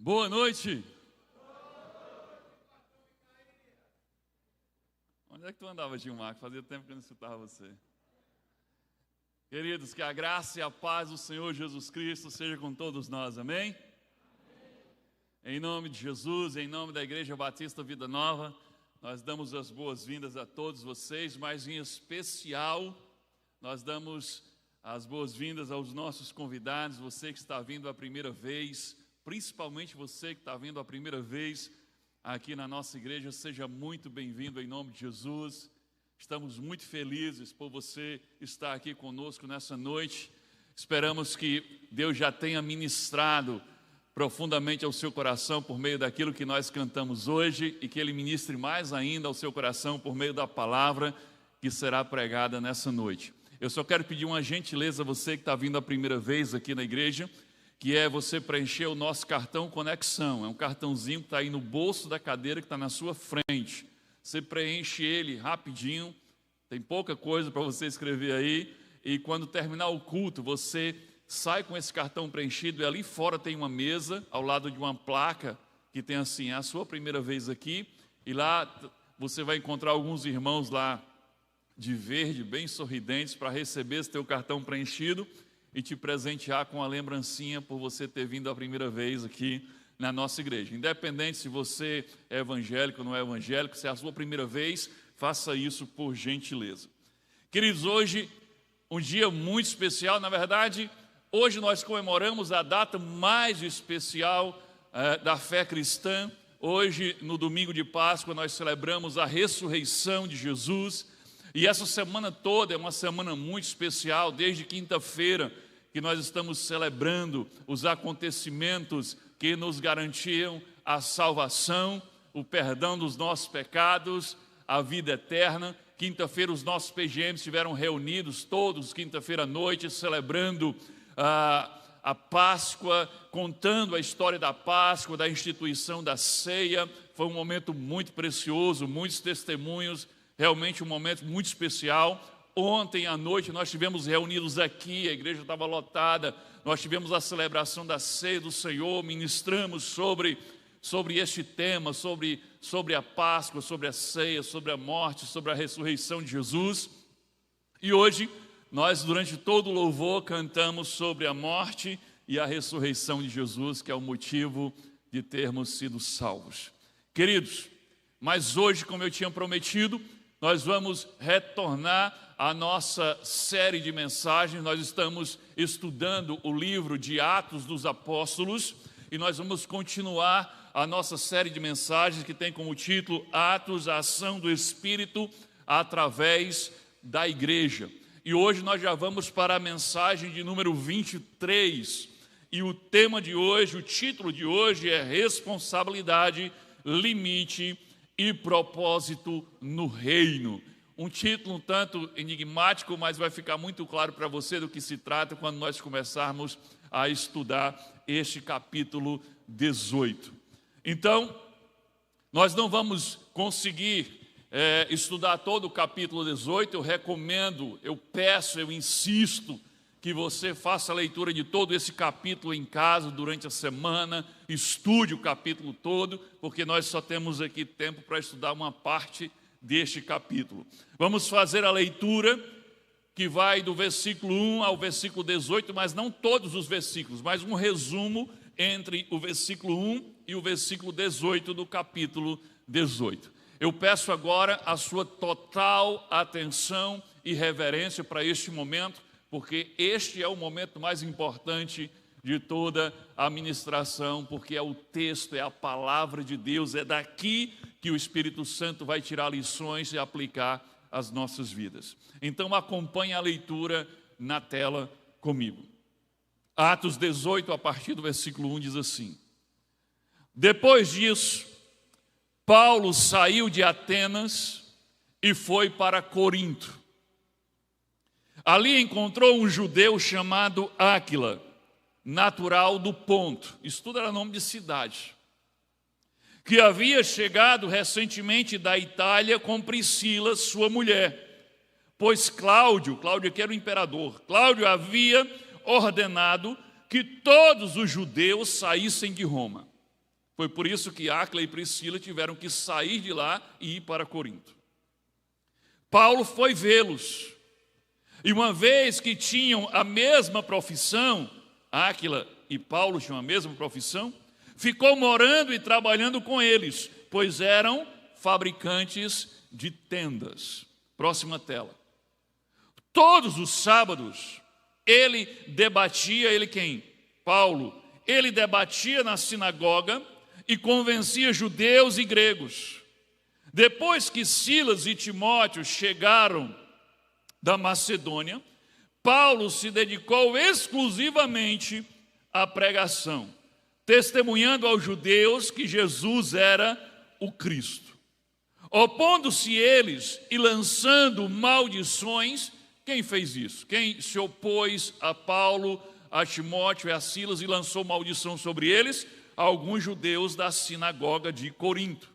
Boa noite. Onde é que tu andava, Gilmar? Fazia tempo que eu não escutava você. Queridos, que a graça e a paz do Senhor Jesus Cristo seja com todos nós, amém? Em nome de Jesus, em nome da Igreja Batista Vida Nova, nós damos as boas-vindas a todos vocês, mas em especial, nós damos as boas-vindas aos nossos convidados, você que está vindo a primeira vez, principalmente você que está vindo a primeira vez aqui na nossa igreja, seja muito bem-vindo em nome de Jesus. Estamos muito felizes por você estar aqui conosco nessa noite. Esperamos que Deus já tenha ministrado profundamente ao seu coração por meio daquilo que nós cantamos hoje e que Ele ministre mais ainda ao seu coração por meio da palavra que será pregada nessa noite. Eu só quero pedir uma gentileza a você que está vindo a primeira vez aqui na igreja, que é você preencher o nosso cartão Conexão. É um cartãozinho que está aí no bolso da cadeira que está na sua frente. Você preenche ele rapidinho, tem pouca coisa para você escrever aí, e quando terminar o culto, você sai com esse cartão preenchido, e ali fora tem uma mesa, ao lado de uma placa, que tem assim, é a sua primeira vez aqui, e lá você vai encontrar alguns irmãos lá de verde, bem sorridentes, para receber esse teu cartão preenchido, e te presentear com a lembrancinha por você ter vindo a primeira vez aqui na nossa igreja. Independente se você é evangélico ou não é evangélico, se é a sua primeira vez, faça isso por gentileza. Queridos, hoje, um dia muito especial. Na verdade, hoje nós comemoramos a data mais especial da fé cristã. Hoje, no domingo de Páscoa, nós celebramos a ressurreição de Jesus. E essa semana toda é uma semana muito especial, desde quinta-feira, que nós estamos celebrando os acontecimentos que nos garantiam a salvação, o perdão dos nossos pecados, a vida eterna. Quinta-feira os nossos PGMs estiveram reunidos todos, quinta-feira à noite, celebrando a Páscoa, contando a história da Páscoa, da instituição da ceia. Foi um momento muito precioso, muitos testemunhos, realmente um momento muito especial. Ontem à noite nós estivemos reunidos aqui, a igreja estava lotada, nós tivemos a celebração da ceia do Senhor, ministramos sobre este tema, sobre a Páscoa, sobre a ceia, sobre a morte, sobre a ressurreição de Jesus. E hoje nós, durante todo o louvor, cantamos sobre a morte e a ressurreição de Jesus, que é o motivo de termos sido salvos. Queridos, mas hoje, como eu tinha prometido, nós vamos retornar à nossa série de mensagens. Nós estamos estudando o livro de Atos dos Apóstolos e nós vamos continuar a nossa série de mensagens que tem como título Atos, a ação do Espírito através da igreja. E hoje nós já vamos para a mensagem de número 23. E o tema de hoje, o título de hoje é Responsabilidade, Limite e Propósito no Reino. Um título um tanto enigmático, mas vai ficar muito claro para você do que se trata quando nós começarmos a estudar este capítulo 18. Então, nós não vamos conseguir estudar todo o capítulo 18, eu recomendo, eu peço, eu insisto que você faça a leitura de todo esse capítulo em casa durante a semana, estude o capítulo todo, porque nós só temos aqui tempo para estudar uma parte deste capítulo. Vamos fazer a leitura que vai do versículo 1 ao versículo 18, mas não todos os versículos, mas um resumo entre o versículo 1 e o versículo 18 do capítulo 18. Eu peço agora a sua total atenção e reverência para este momento, porque este é o momento mais importante de toda a ministração, porque é o texto, é a palavra de Deus, é daqui que o Espírito Santo vai tirar lições e aplicar às nossas vidas. Então acompanhe a leitura na tela comigo. Atos 18, a partir do versículo 1, diz assim: Depois disso, Paulo saiu de Atenas e foi para Corinto. Ali encontrou um judeu chamado Áquila, natural do Ponto. Isso tudo era nome de cidade. Que havia chegado recentemente da Itália com Priscila, sua mulher. Pois Cláudio que era o imperador, Cláudio havia ordenado que todos os judeus saíssem de Roma. Foi por isso que Áquila e Priscila tiveram que sair de lá e ir para Corinto. Paulo foi vê-los. E uma vez que tinham a mesma profissão, Áquila e Paulo tinham a mesma profissão, ficou morando e trabalhando com eles, pois eram fabricantes de tendas. Próxima tela. Todos os sábados, ele quem? Paulo. Ele debatia na sinagoga e convencia judeus e gregos. Depois que Silas e Timóteo chegaram da Macedônia, Paulo se dedicou exclusivamente à pregação, testemunhando aos judeus que Jesus era o Cristo. Opondo-se eles e lançando maldições, quem fez isso? Quem se opôs a Paulo, a Timóteo e a Silas e lançou maldição sobre eles? Alguns judeus da sinagoga de Corinto.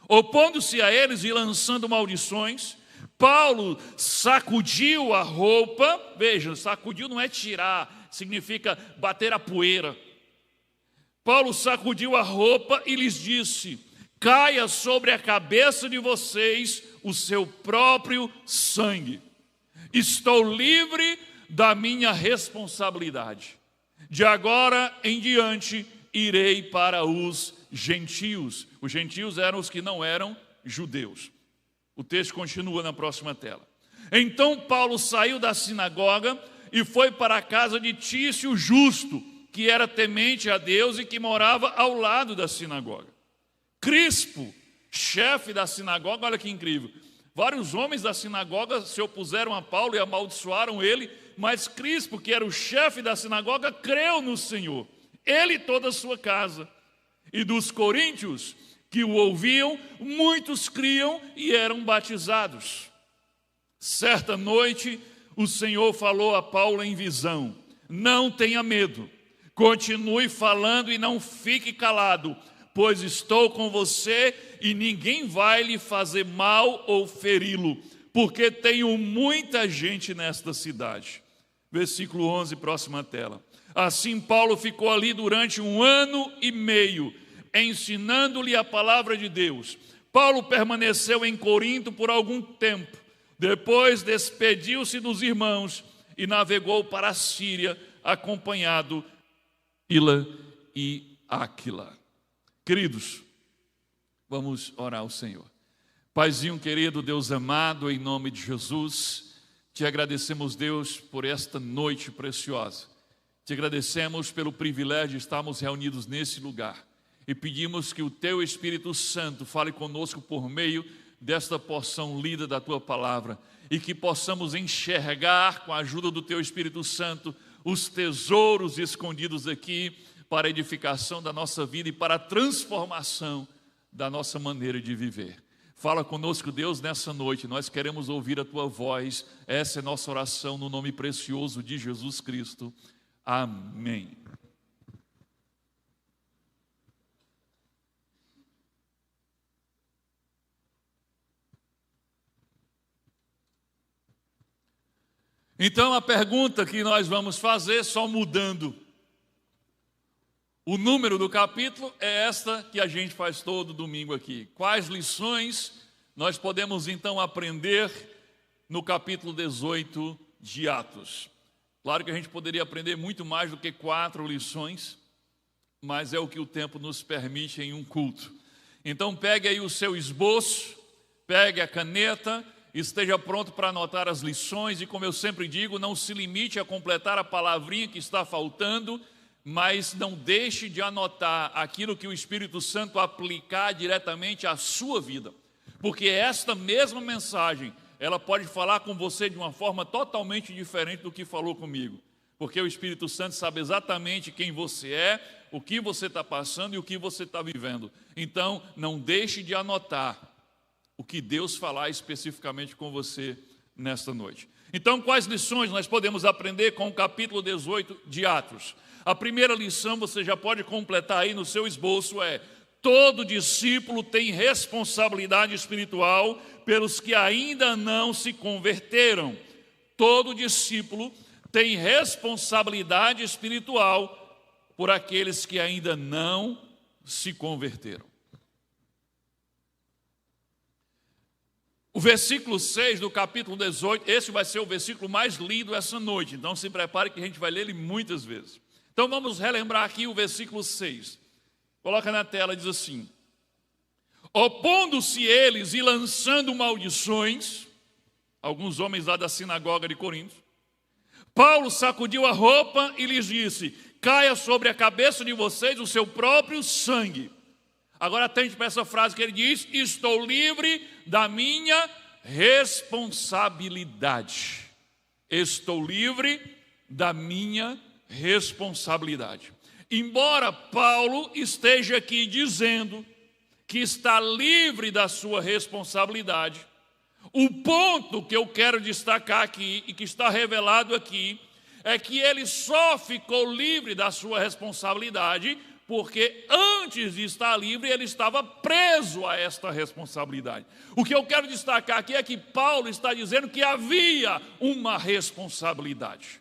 Opondo-se a eles e lançando maldições, Paulo sacudiu a roupa. Veja, sacudiu não é tirar, significa bater a poeira. Paulo sacudiu a roupa e lhes disse: caia sobre a cabeça de vocês o seu próprio sangue. Estou livre da minha responsabilidade. De agora em diante irei para os gentios. Os gentios eram os que não eram judeus. O texto continua na próxima tela. Então Paulo saiu da sinagoga e foi para a casa de Tício Justo, que era temente a Deus e que morava ao lado da sinagoga. Crispo, chefe da sinagoga, olha que incrível. Vários homens da sinagoga se opuseram a Paulo e amaldiçoaram ele, mas Crispo, que era o chefe da sinagoga, creu no Senhor, ele e toda a sua casa. E dos coríntios que o ouviam, muitos criam e eram batizados. Certa noite, o Senhor falou a Paulo em visão: não tenha medo, continue falando e não fique calado, pois estou com você e ninguém vai lhe fazer mal ou feri-lo, porque tenho muita gente nesta cidade. Versículo 11, próxima tela. Assim Paulo ficou ali durante 1 ano e meio, ensinando-lhe a palavra de Deus. Paulo permaneceu em Corinto por algum tempo. Depois despediu-se dos irmãos e navegou para a Síria, acompanhado de Priscila e Áquila. Queridos, vamos orar ao Senhor. Paizinho querido, Deus amado, em nome de Jesus, te agradecemos, Deus, por esta noite preciosa. Te agradecemos pelo privilégio de estarmos reunidos nesse lugar. E pedimos que o Teu Espírito Santo fale conosco por meio desta porção lida da Tua palavra. E que possamos enxergar, com a ajuda do Teu Espírito Santo, os tesouros escondidos aqui para a edificação da nossa vida e para a transformação da nossa maneira de viver. Fala conosco, Deus, nessa noite. Nós queremos ouvir a Tua voz. Essa é nossa oração no nome precioso de Jesus Cristo. Amém. Então a pergunta que nós vamos fazer, só mudando o número do capítulo, é esta que a gente faz todo domingo aqui. Quais lições nós podemos então aprender no capítulo 18 de Atos? Claro que a gente poderia aprender muito mais do que 4 lições, mas é o que o tempo nos permite em um culto. Então pegue aí o seu esboço, pegue a caneta, esteja pronto para anotar as lições e, como eu sempre digo, não se limite a completar a palavrinha que está faltando, mas não deixe de anotar aquilo que o Espírito Santo aplicar diretamente à sua vida. Porque esta mesma mensagem, ela pode falar com você de uma forma totalmente diferente do que falou comigo. Porque o Espírito Santo sabe exatamente quem você é, o que você está passando e o que você está vivendo. Então, não deixe de anotar o que Deus falar especificamente com você nesta noite. Então, quais lições nós podemos aprender com o capítulo 18 de Atos? A primeira lição, você já pode completar aí no seu esboço, é: todo discípulo tem responsabilidade espiritual pelos que ainda não se converteram. Todo discípulo tem responsabilidade espiritual por aqueles que ainda não se converteram. O versículo 6 do capítulo 18, esse vai ser o versículo mais lido essa noite, então se prepare que a gente vai ler ele muitas vezes. Então vamos relembrar aqui o versículo 6. Coloca na tela, diz assim: opondo-se eles e lançando maldições, alguns homens lá da sinagoga de Corinto, Paulo sacudiu a roupa e lhes disse: caia sobre a cabeça de vocês o seu próprio sangue. Agora atente para essa frase que ele diz: estou livre da minha responsabilidade. Estou livre da minha responsabilidade. Embora Paulo esteja aqui dizendo que está livre da sua responsabilidade, o ponto que eu quero destacar aqui e que está revelado aqui é que ele só ficou livre da sua responsabilidade porque antes de estar livre ele estava preso a esta responsabilidade. O que eu quero destacar aqui é que Paulo está dizendo que havia uma responsabilidade.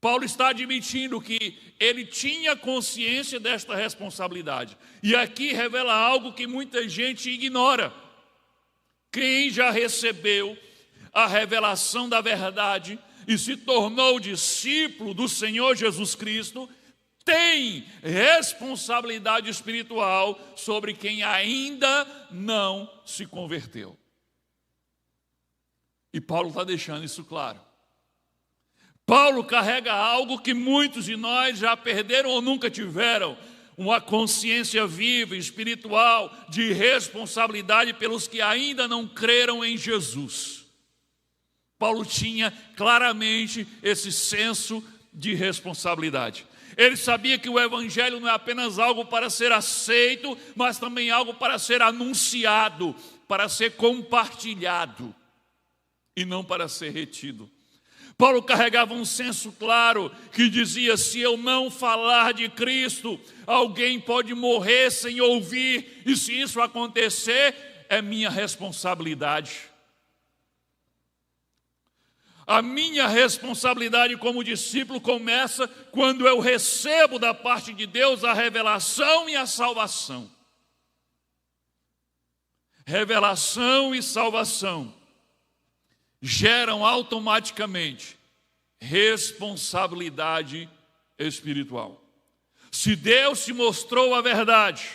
Paulo está admitindo que ele tinha consciência desta responsabilidade. E aqui revela algo que muita gente ignora. Quem já recebeu a revelação da verdade e se tornou discípulo do Senhor Jesus Cristo, tem responsabilidade espiritual sobre quem ainda não se converteu. E Paulo está deixando isso claro. Paulo carrega algo que muitos de nós já perderam ou nunca tiveram, uma consciência viva, espiritual, de responsabilidade pelos que ainda não creram em Jesus. Paulo tinha claramente esse senso de responsabilidade. Ele sabia que o evangelho não é apenas algo para ser aceito, mas também algo para ser anunciado, para ser compartilhado e não para ser retido. Paulo carregava um senso claro que dizia: se eu não falar de Cristo, alguém pode morrer sem ouvir, e se isso acontecer, é minha responsabilidade. A minha responsabilidade como discípulo começa quando eu recebo da parte de Deus a revelação e a salvação. Revelação e salvação geram automaticamente responsabilidade espiritual. Se Deus te mostrou a verdade,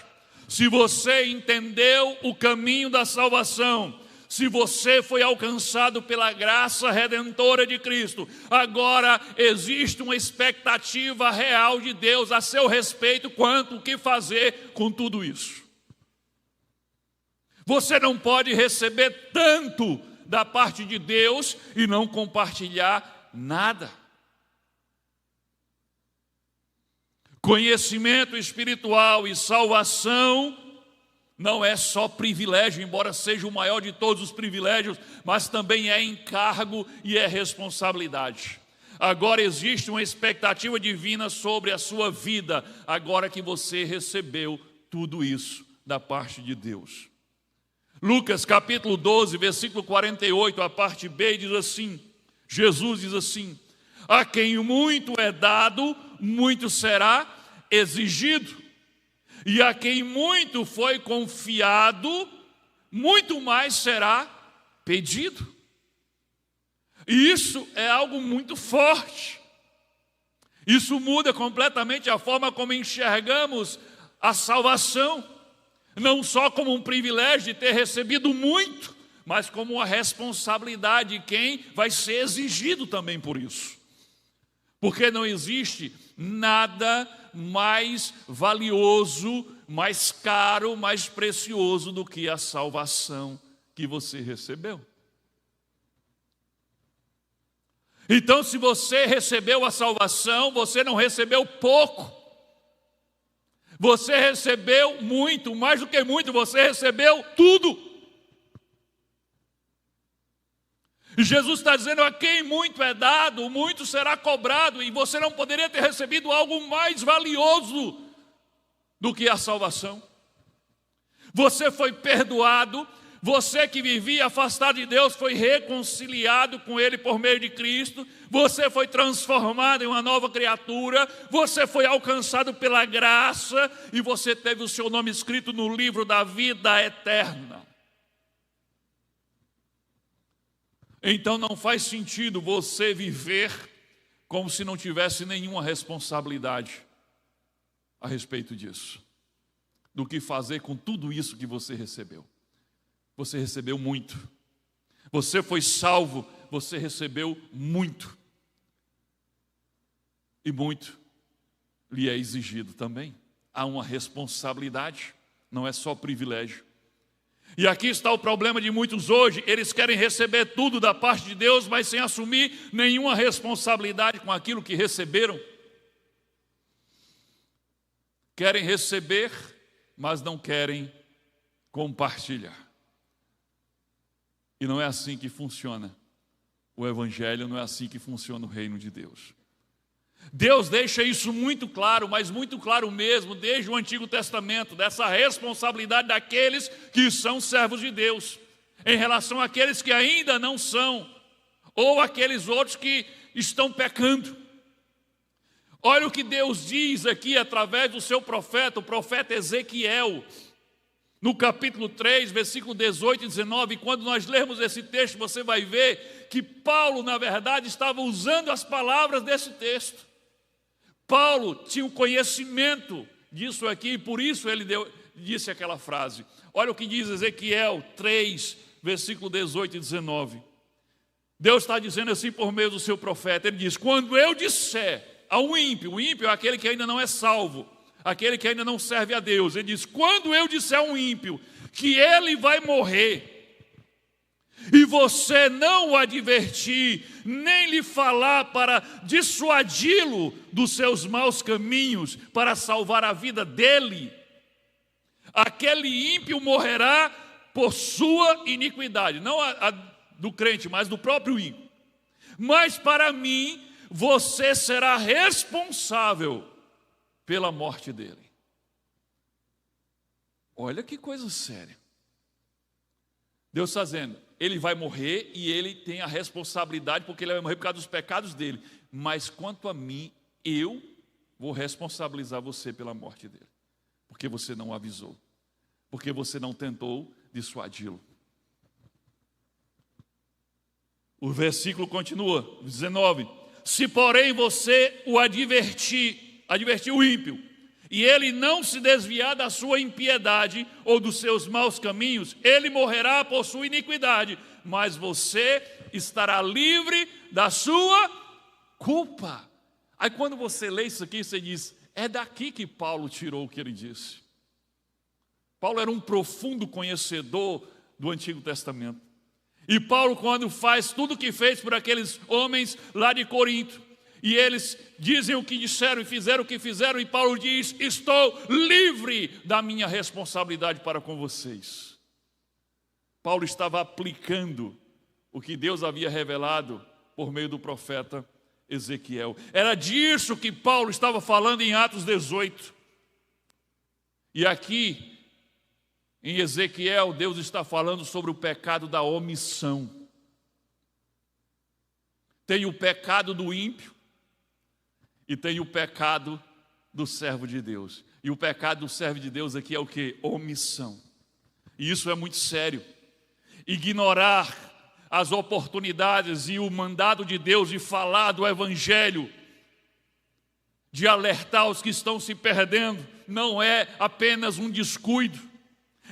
se você entendeu o caminho da salvação, se você foi alcançado pela graça redentora de Cristo, agora existe uma expectativa real de Deus a seu respeito quanto o que fazer com tudo isso. Você não pode receber tanto da parte de Deus e não compartilhar nada. Conhecimento espiritual e salvação não é só privilégio, embora seja o maior de todos os privilégios, mas também é encargo e é responsabilidade. Agora existe uma expectativa divina sobre a sua vida, agora que você recebeu tudo isso da parte de Deus. Lucas capítulo 12, versículo 48, a parte B diz assim, Jesus diz assim: a quem muito é dado, muito será exigido. E a quem muito foi confiado, muito mais será pedido. E isso é algo muito forte. Isso muda completamente a forma como enxergamos a salvação. Não só como um privilégio de ter recebido muito, mas como uma responsabilidade de quem vai ser exigido também por isso. Porque não existe nada mais valioso, mais caro, mais precioso do que a salvação que você recebeu. Então, se você recebeu a salvação, você não recebeu pouco. Você recebeu muito, mais do que muito, você recebeu tudo. E Jesus está dizendo: a quem muito é dado, muito será cobrado. E você não poderia ter recebido algo mais valioso do que a salvação. Você foi perdoado, Você que vivia afastado de Deus foi reconciliado com Ele por meio de Cristo. Você foi transformado em uma nova criatura. Você foi alcançado pela graça e você teve o seu nome escrito no livro da vida eterna. Então não faz sentido você viver como se não tivesse nenhuma responsabilidade a respeito disso, do que fazer com tudo isso que você recebeu. Você recebeu muito. Você foi salvo, você recebeu muito. E muito lhe é exigido também. Há uma responsabilidade, não é só privilégio. E aqui está o problema de muitos hoje. Eles querem receber tudo da parte de Deus, mas sem assumir nenhuma responsabilidade com aquilo que receberam. Querem receber, mas não querem compartilhar. E não é assim que funciona o Evangelho, não é assim que funciona o reino de Deus. Deus deixa isso muito claro, mas muito claro mesmo, desde o Antigo Testamento, dessa responsabilidade daqueles que são servos de Deus, em relação àqueles que ainda não são, ou aqueles outros que estão pecando. Olha o que Deus diz aqui através do seu profeta, o profeta Ezequiel, no capítulo 3, versículo 18 e 19, quando nós lermos esse texto, você vai ver que Paulo, na verdade, estava usando as palavras desse texto. Paulo tinha o conhecimento disso aqui, e por isso ele disse aquela frase. Olha o que diz Ezequiel 3, versículo 18 e 19. Deus está dizendo assim por meio do seu profeta, ele diz: quando eu disser ao ímpio, o ímpio é aquele que ainda não é salvo, aquele que ainda não serve a Deus, ele diz: quando eu disser a um ímpio que ele vai morrer, e você não o advertir, nem lhe falar para dissuadi-lo dos seus maus caminhos, para salvar a vida dele, aquele ímpio morrerá por sua iniquidade, não a do crente, mas do próprio ímpio. Mas para mim, você será responsável pela morte dele. Olha que coisa séria. Deus está dizendo, ele vai morrer e ele tem a responsabilidade, porque ele vai morrer por causa dos pecados dele. Mas quanto a mim, eu vou responsabilizar você pela morte dele, porque você não avisou, porque você não tentou dissuadi-lo. O versículo continua, 19: se porém você o advertir o ímpio, e ele não se desviar da sua impiedade ou dos seus maus caminhos, ele morrerá por sua iniquidade, mas você estará livre da sua culpa. Aí quando você lê isso aqui, você diz, é daqui que Paulo tirou o que ele disse. Paulo era um profundo conhecedor do Antigo Testamento. E Paulo, quando faz tudo o que fez por aqueles homens lá de Corinto, e eles dizem o que disseram e fizeram o que fizeram, e Paulo diz, estou livre da minha responsabilidade para com vocês. Paulo estava aplicando o que Deus havia revelado por meio do profeta Ezequiel. Era disso que Paulo estava falando em Atos 18. E aqui, em Ezequiel, Deus está falando sobre o pecado da omissão. Tem o pecado do ímpio e tem o pecado do servo de Deus. E o pecado do servo de Deus aqui é o quê? Omissão. E isso é muito sério. Ignorar as oportunidades e o mandado de Deus de falar do Evangelho, de alertar os que estão se perdendo, não é apenas um descuido,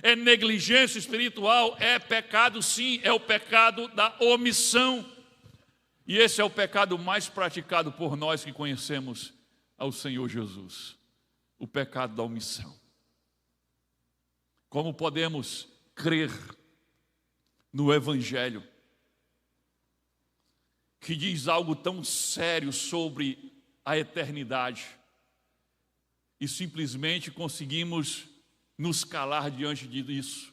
é negligência espiritual, é pecado sim, é o pecado da omissão. E esse é o pecado mais praticado por nós que conhecemos ao Senhor Jesus, o pecado da omissão. Como podemos crer no Evangelho, que diz algo tão sério sobre a eternidade, e simplesmente conseguimos nos calar diante disso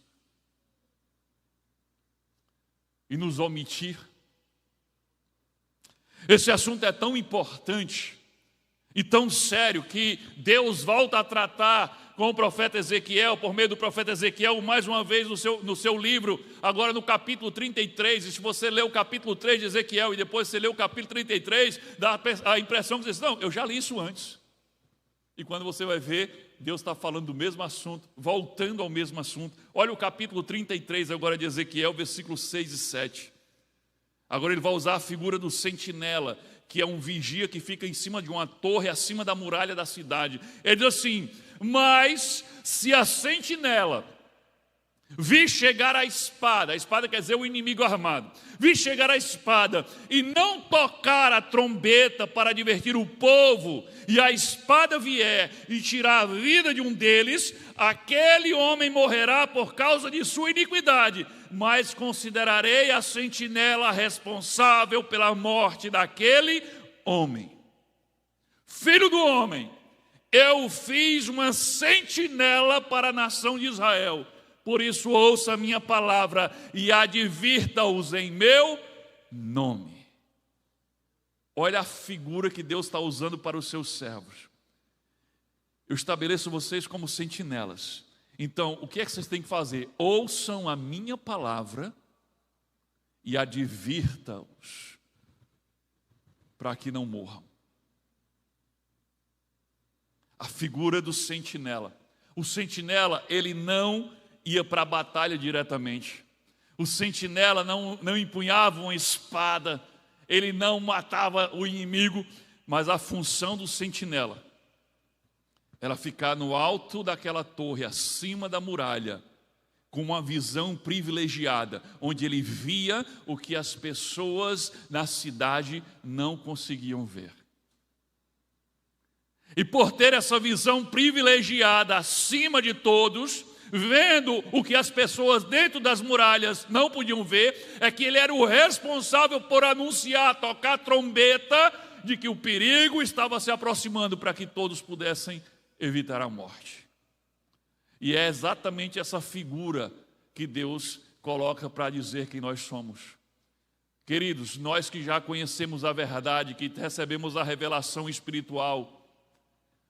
e nos omitir? Esse assunto é tão importante e tão sério que Deus volta a tratar com o profeta Ezequiel, por meio do profeta Ezequiel, mais uma vez no seu livro, agora no capítulo 33, e se você ler o capítulo 3 de Ezequiel e depois você lê o capítulo 33, dá a impressão que você diz, não, eu já li isso antes. E quando você vai ver, Deus está falando do mesmo assunto, voltando ao mesmo assunto. Olha o capítulo 33 agora de Ezequiel, versículos 6 e 7. Agora ele vai usar a figura do sentinela, que é um vigia que fica em cima de uma torre, acima da muralha da cidade. Ele diz assim, mas se a sentinela vir chegar a espada quer dizer o inimigo armado, vir chegar a espada e não tocar a trombeta para divertir o povo, e a espada vier e tirar a vida de um deles, aquele homem morrerá por causa de sua iniquidade, mas considerarei a sentinela responsável pela morte daquele homem. Filho do homem, eu fiz uma sentinela para a nação de Israel, por isso ouça a minha palavra e advirta-os em meu nome. Olha a figura que Deus está usando para os seus servos. Eu estabeleço vocês como sentinelas. Então, o que é que vocês têm que fazer? Ouçam a minha palavra e advirta-os para que não morram. A figura do sentinela. O sentinela, ele não ia para a batalha diretamente. O sentinela não empunhava uma espada, ele não matava o inimigo, mas a função do sentinela era ficar no alto daquela torre, acima da muralha, com uma visão privilegiada, onde ele via o que as pessoas na cidade não conseguiam ver. E por ter essa visão privilegiada acima de todos, vendo o que as pessoas dentro das muralhas não podiam ver, é que ele era o responsável por anunciar, tocar trombeta, de que o perigo estava se aproximando para que todos pudessem evitar a morte. E é exatamente essa figura que Deus coloca para dizer quem nós somos. Queridos, nós que já conhecemos a verdade, que recebemos a revelação espiritual,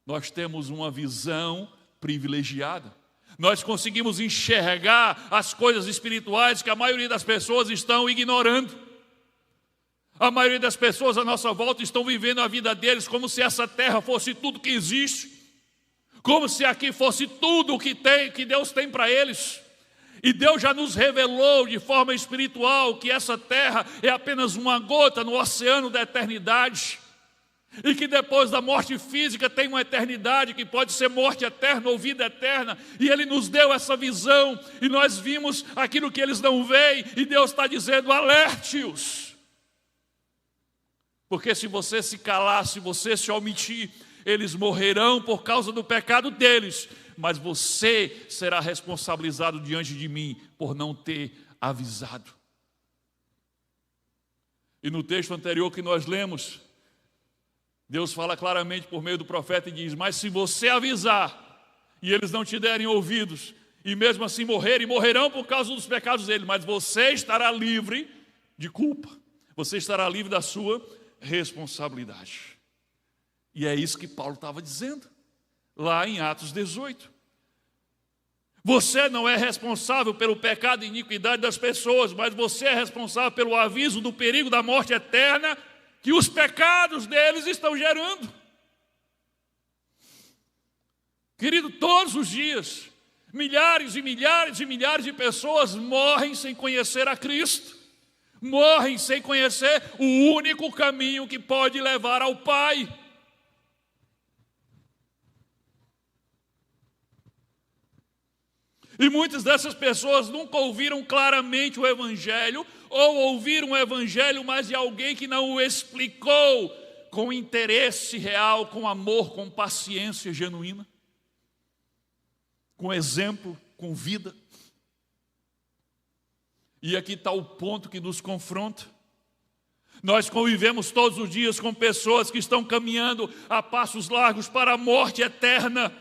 nós temos uma visão privilegiada. Nós conseguimos enxergar as coisas espirituais que a maioria das pessoas estão ignorando. A maioria das pessoas à nossa volta estão vivendo a vida deles como se essa terra fosse tudo que existe, como se aqui fosse tudo o que Deus tem para eles. E Deus já nos revelou de forma espiritual que essa terra é apenas uma gota no oceano da eternidade. E que depois da morte física tem uma eternidade que pode ser morte eterna ou vida eterna. E Ele nos deu essa visão e nós vimos aquilo que eles não veem. E Deus está dizendo, alerte-os. Porque se você se calar, se você se omitir, eles morrerão por causa do pecado deles. Mas você será responsabilizado diante de mim por não ter avisado. E no texto anterior que nós lemos, Deus fala claramente por meio do profeta e diz, mas se você avisar e eles não te derem ouvidos, e mesmo assim morrerão por causa dos pecados deles, mas você estará livre de culpa, você estará livre da sua responsabilidade. E é isso que Paulo estava dizendo, lá em Atos 18. Você não é responsável pelo pecado e iniquidade das pessoas, mas você é responsável pelo aviso do perigo da morte eterna que os pecados deles estão gerando. Querido, todos os dias, milhares e milhares e milhares de pessoas morrem sem conhecer a Cristo, morrem sem conhecer o único caminho que pode levar ao Pai. E muitas dessas pessoas nunca ouviram claramente o Evangelho, ou ouviram o Evangelho, mas de alguém que não o explicou com interesse real, com amor, com paciência genuína, com exemplo, com vida. E aqui está o ponto que nos confronta. Nós convivemos todos os dias com pessoas que estão caminhando a passos largos para a morte eterna,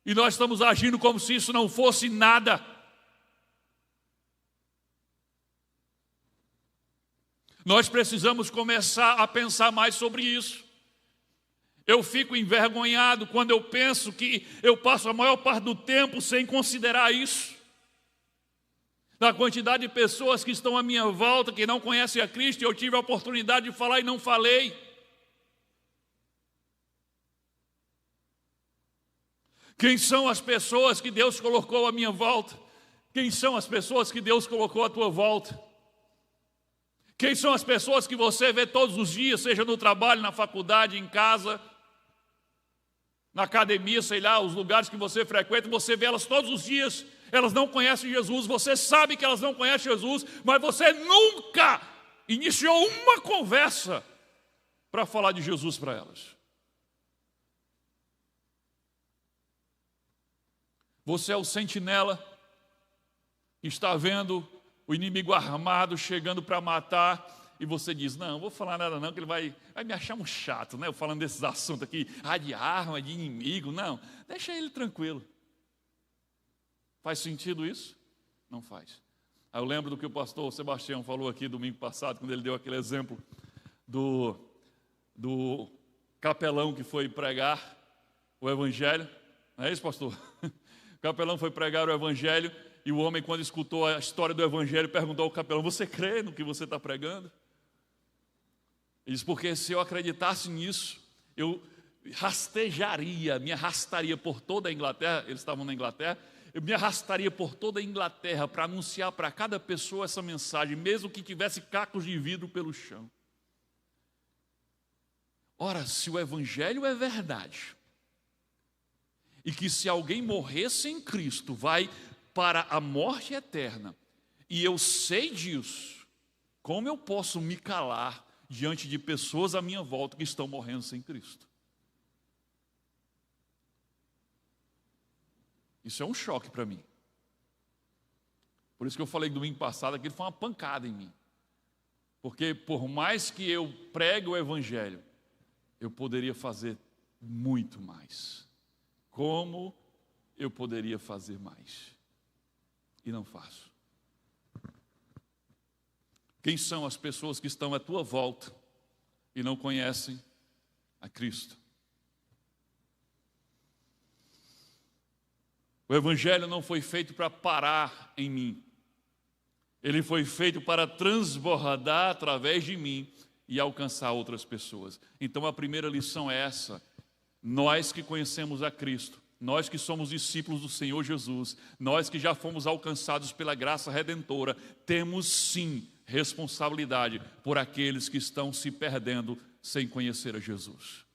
e nós estamos agindo como se isso não fosse nada. Nós precisamos começar a pensar mais sobre isso. Eu fico envergonhado quando eu penso que eu passo a maior parte do tempo sem considerar isso. Da quantidade de pessoas que estão à minha volta, que não conhecem a Cristo, e eu tive a oportunidade de falar e não falei. Quem são as pessoas que Deus colocou à minha volta? Quem são as pessoas que Deus colocou à tua volta? Quem são as pessoas que você vê todos os dias, seja no trabalho, na faculdade, em casa, na academia, sei lá, os lugares que você frequenta, você vê elas todos os dias, elas não conhecem Jesus, você sabe que elas não conhecem Jesus, mas você nunca iniciou uma conversa para falar de Jesus para elas. Você é o sentinela que está vendo o inimigo armado chegando para matar, e você diz, não, não vou falar nada não, que ele vai me achar um chato, né? Eu falando desses assuntos aqui, de arma, de inimigo, não, deixa ele tranquilo. Faz sentido isso? Não faz. Eu lembro do que o pastor Sebastião falou aqui domingo passado, quando ele deu aquele exemplo do capelão que foi pregar o evangelho. Não é isso, pastor? O capelão foi pregar o evangelho, e o homem, quando escutou a história do evangelho, perguntou ao capelão, você crê no que você está pregando? Ele disse, porque se eu acreditasse nisso, eu me arrastaria por toda a Inglaterra, eles estavam na Inglaterra, eu me arrastaria por toda a Inglaterra para anunciar para cada pessoa essa mensagem, mesmo que tivesse cacos de vidro pelo chão. Ora, se o evangelho é verdade, e que se alguém morresse em Cristo, vai para a morte eterna, e eu sei disso, como eu posso me calar diante de pessoas à minha volta que estão morrendo sem Cristo? Isso é um choque para mim. Por isso que eu falei domingo passado, aquilo foi uma pancada em mim. Porque por mais que eu pregue o evangelho, eu poderia fazer muito mais. Como eu poderia fazer mais? E não faço. Quem são as pessoas que estão à tua volta e não conhecem a Cristo? O evangelho não foi feito para parar em mim. Ele foi feito para transbordar através de mim e alcançar outras pessoas. Então a primeira lição é essa. Nós que conhecemos a Cristo, nós que somos discípulos do Senhor Jesus, nós que já fomos alcançados pela graça redentora, temos sim responsabilidade por aqueles que estão se perdendo sem conhecer a Jesus.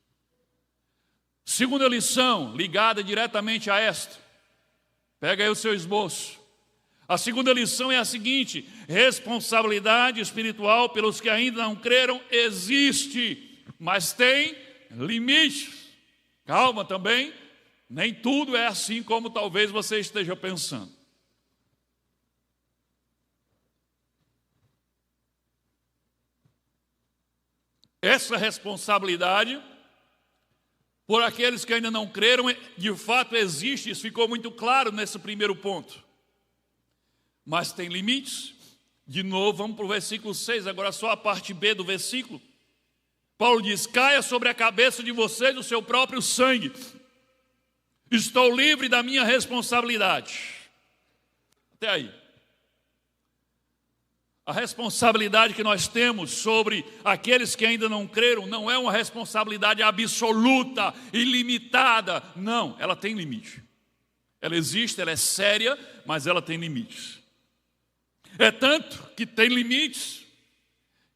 Segunda lição, ligada diretamente a esta. Pega aí o seu esboço. A segunda lição é a seguinte: responsabilidade espiritual pelos que ainda não creram existe, mas tem limites. Calma também, nem tudo é assim como talvez você esteja pensando. Essa responsabilidade por aqueles que ainda não creram, de fato existe, isso ficou muito claro nesse primeiro ponto. Mas tem limites. De novo, vamos para o versículo 6, agora só a parte B do versículo. Paulo diz: caia sobre a cabeça de vocês o seu próprio sangue. Estou livre da minha responsabilidade. Até aí. A responsabilidade que nós temos sobre aqueles que ainda não creram não é uma responsabilidade absoluta, ilimitada. Não, ela tem limite. Ela existe, ela é séria, mas ela tem limites. É tanto que tem limites,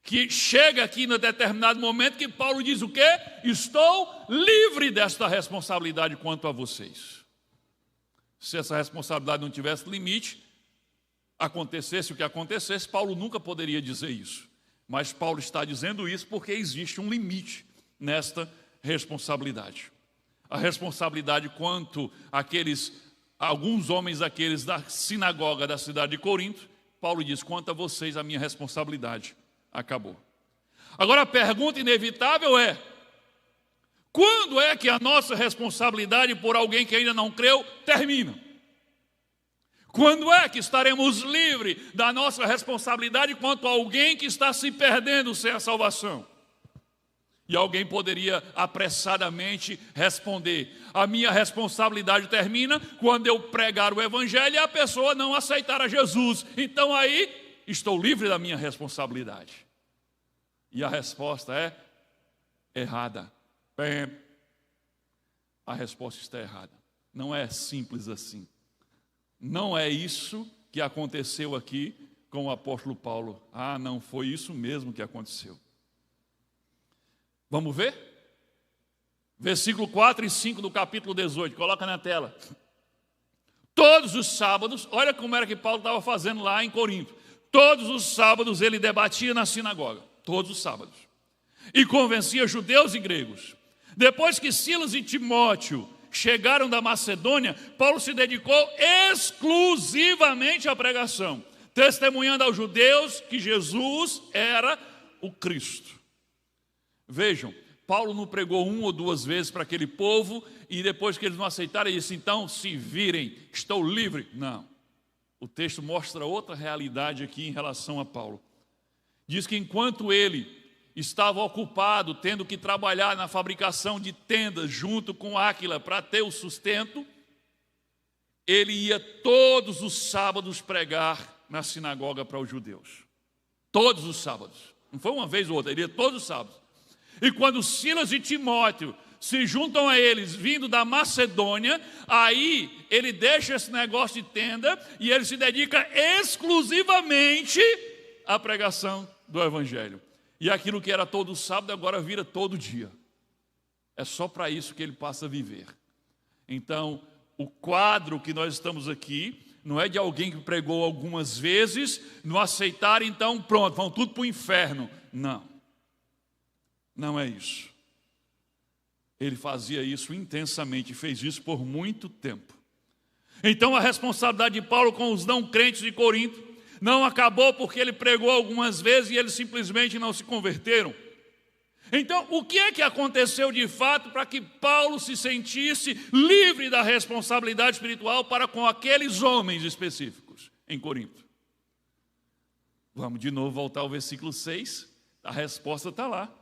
que chega aqui em determinado momento que Paulo diz o quê? Estou livre desta responsabilidade quanto a vocês. Se essa responsabilidade não tivesse limite, acontecesse o que acontecesse, Paulo nunca poderia dizer isso. Mas Paulo está dizendo isso porque existe um limite nesta responsabilidade. A responsabilidade quanto alguns homens aqueles da sinagoga da cidade de Corinto, Paulo diz: quanto a vocês, a minha responsabilidade acabou. Agora a pergunta inevitável é: quando é que a nossa responsabilidade por alguém que ainda não creu termina? Quando é que estaremos livres da nossa responsabilidade quanto a alguém que está se perdendo sem a salvação? E alguém poderia apressadamente responder: a minha responsabilidade termina quando eu pregar o evangelho e a pessoa não aceitar a Jesus. Então aí estou livre da minha responsabilidade. E a resposta é errada. A resposta está errada. Não é simples assim. Não é isso que aconteceu aqui com o apóstolo Paulo. Ah, não foi isso mesmo que aconteceu. Vamos ver? Versículo 4 e 5 do capítulo 18, coloca na tela. Todos os sábados, olha como era que Paulo estava fazendo lá em Corinto. Todos os sábados ele debatia na sinagoga, todos os sábados. E convencia judeus e gregos. Depois que Silas e Timóteo chegaram da Macedônia, Paulo se dedicou exclusivamente à pregação, testemunhando aos judeus que Jesus era o Cristo. Vejam, Paulo não pregou uma ou duas vezes para aquele povo e depois que eles não aceitaram, ele disse: então se virem, estou livre. Não, o texto mostra outra realidade aqui em relação a Paulo. Diz que enquanto ele estava ocupado, tendo que trabalhar na fabricação de tendas junto com Áquila para ter o sustento, ele ia todos os sábados pregar na sinagoga para os judeus. Todos os sábados, não foi uma vez ou outra, ele ia todos os sábados. E quando Silas e Timóteo se juntam a eles, vindo da Macedônia, aí ele deixa esse negócio de tenda e ele se dedica exclusivamente à pregação do evangelho. E aquilo que era todo sábado agora vira todo dia. É só para isso que ele passa a viver. Então, o quadro que nós estamos aqui não é de alguém que pregou algumas vezes, não aceitar, então pronto, vão tudo para o inferno. Não. Não é isso. Ele fazia isso intensamente, fez isso por muito tempo. Então a responsabilidade de Paulo com os não crentes de Corinto não acabou porque ele pregou algumas vezes e eles simplesmente não se converteram. Então o que é que aconteceu de fato para que Paulo se sentisse livre da responsabilidade espiritual para com aqueles homens específicos em Corinto? Vamos de novo voltar ao versículo 6, a resposta está lá.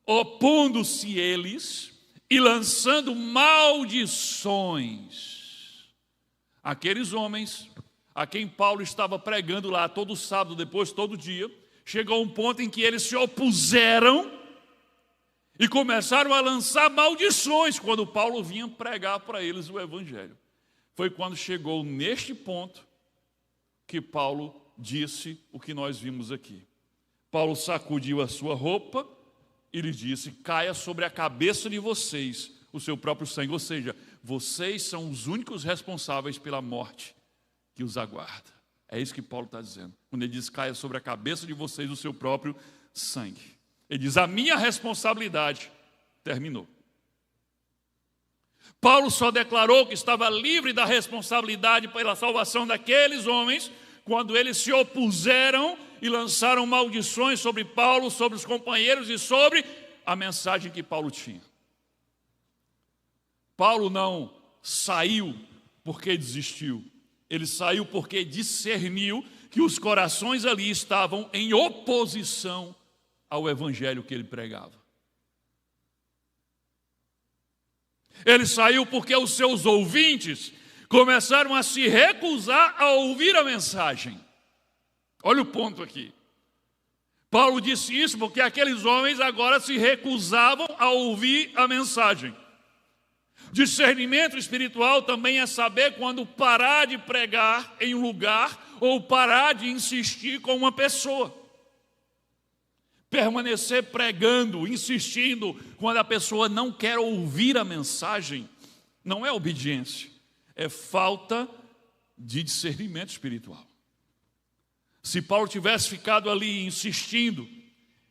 Opondo-se eles e lançando maldições. Aqueles homens a quem Paulo estava pregando lá todo sábado, depois todo dia, chegou um ponto em que eles se opuseram e começaram a lançar maldições quando Paulo vinha pregar para eles o evangelho. Foi quando chegou neste ponto que Paulo disse o que nós vimos aqui. Paulo sacudiu a sua roupa e lhe disse: caia sobre a cabeça de vocês o seu próprio sangue. Ou seja, vocês são os únicos responsáveis pela morte que os aguarda. É isso que Paulo está dizendo. Quando ele diz: caia sobre a cabeça de vocês o seu próprio sangue. Ele diz: a minha responsabilidade terminou. Paulo só declarou que estava livre da responsabilidade pela salvação daqueles homens quando eles se opuseram e lançaram maldições sobre Paulo, sobre os companheiros e sobre a mensagem que Paulo tinha. Paulo não saiu porque desistiu. Ele saiu porque discerniu que os corações ali estavam em oposição ao evangelho que ele pregava. Ele saiu porque os seus ouvintes começaram a se recusar a ouvir a mensagem. Olha o ponto aqui. Paulo disse isso porque aqueles homens agora se recusavam a ouvir a mensagem. Discernimento espiritual também é saber quando parar de pregar em um lugar ou parar de insistir com uma pessoa. Permanecer pregando, insistindo, quando a pessoa não quer ouvir a mensagem, não é obediência, é falta de discernimento espiritual. Se Paulo tivesse ficado ali insistindo,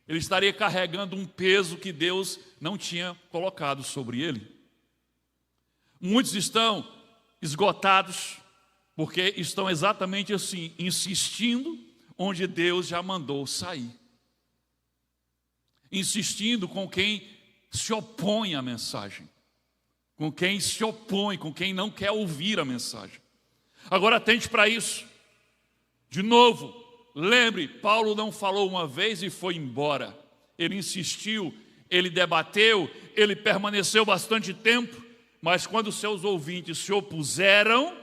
ele estaria carregando um peso que Deus não tinha colocado sobre ele. Muitos estão esgotados porque estão exatamente assim, insistindo onde Deus já mandou sair. Insistindo com quem se opõe à mensagem, com quem se opõe, com quem não quer ouvir a mensagem. Agora atente para isso. De novo, lembre, Paulo não falou uma vez e foi embora. Ele insistiu ele debateu, ele permaneceu bastante tempo, mas quando seus ouvintes se opuseram,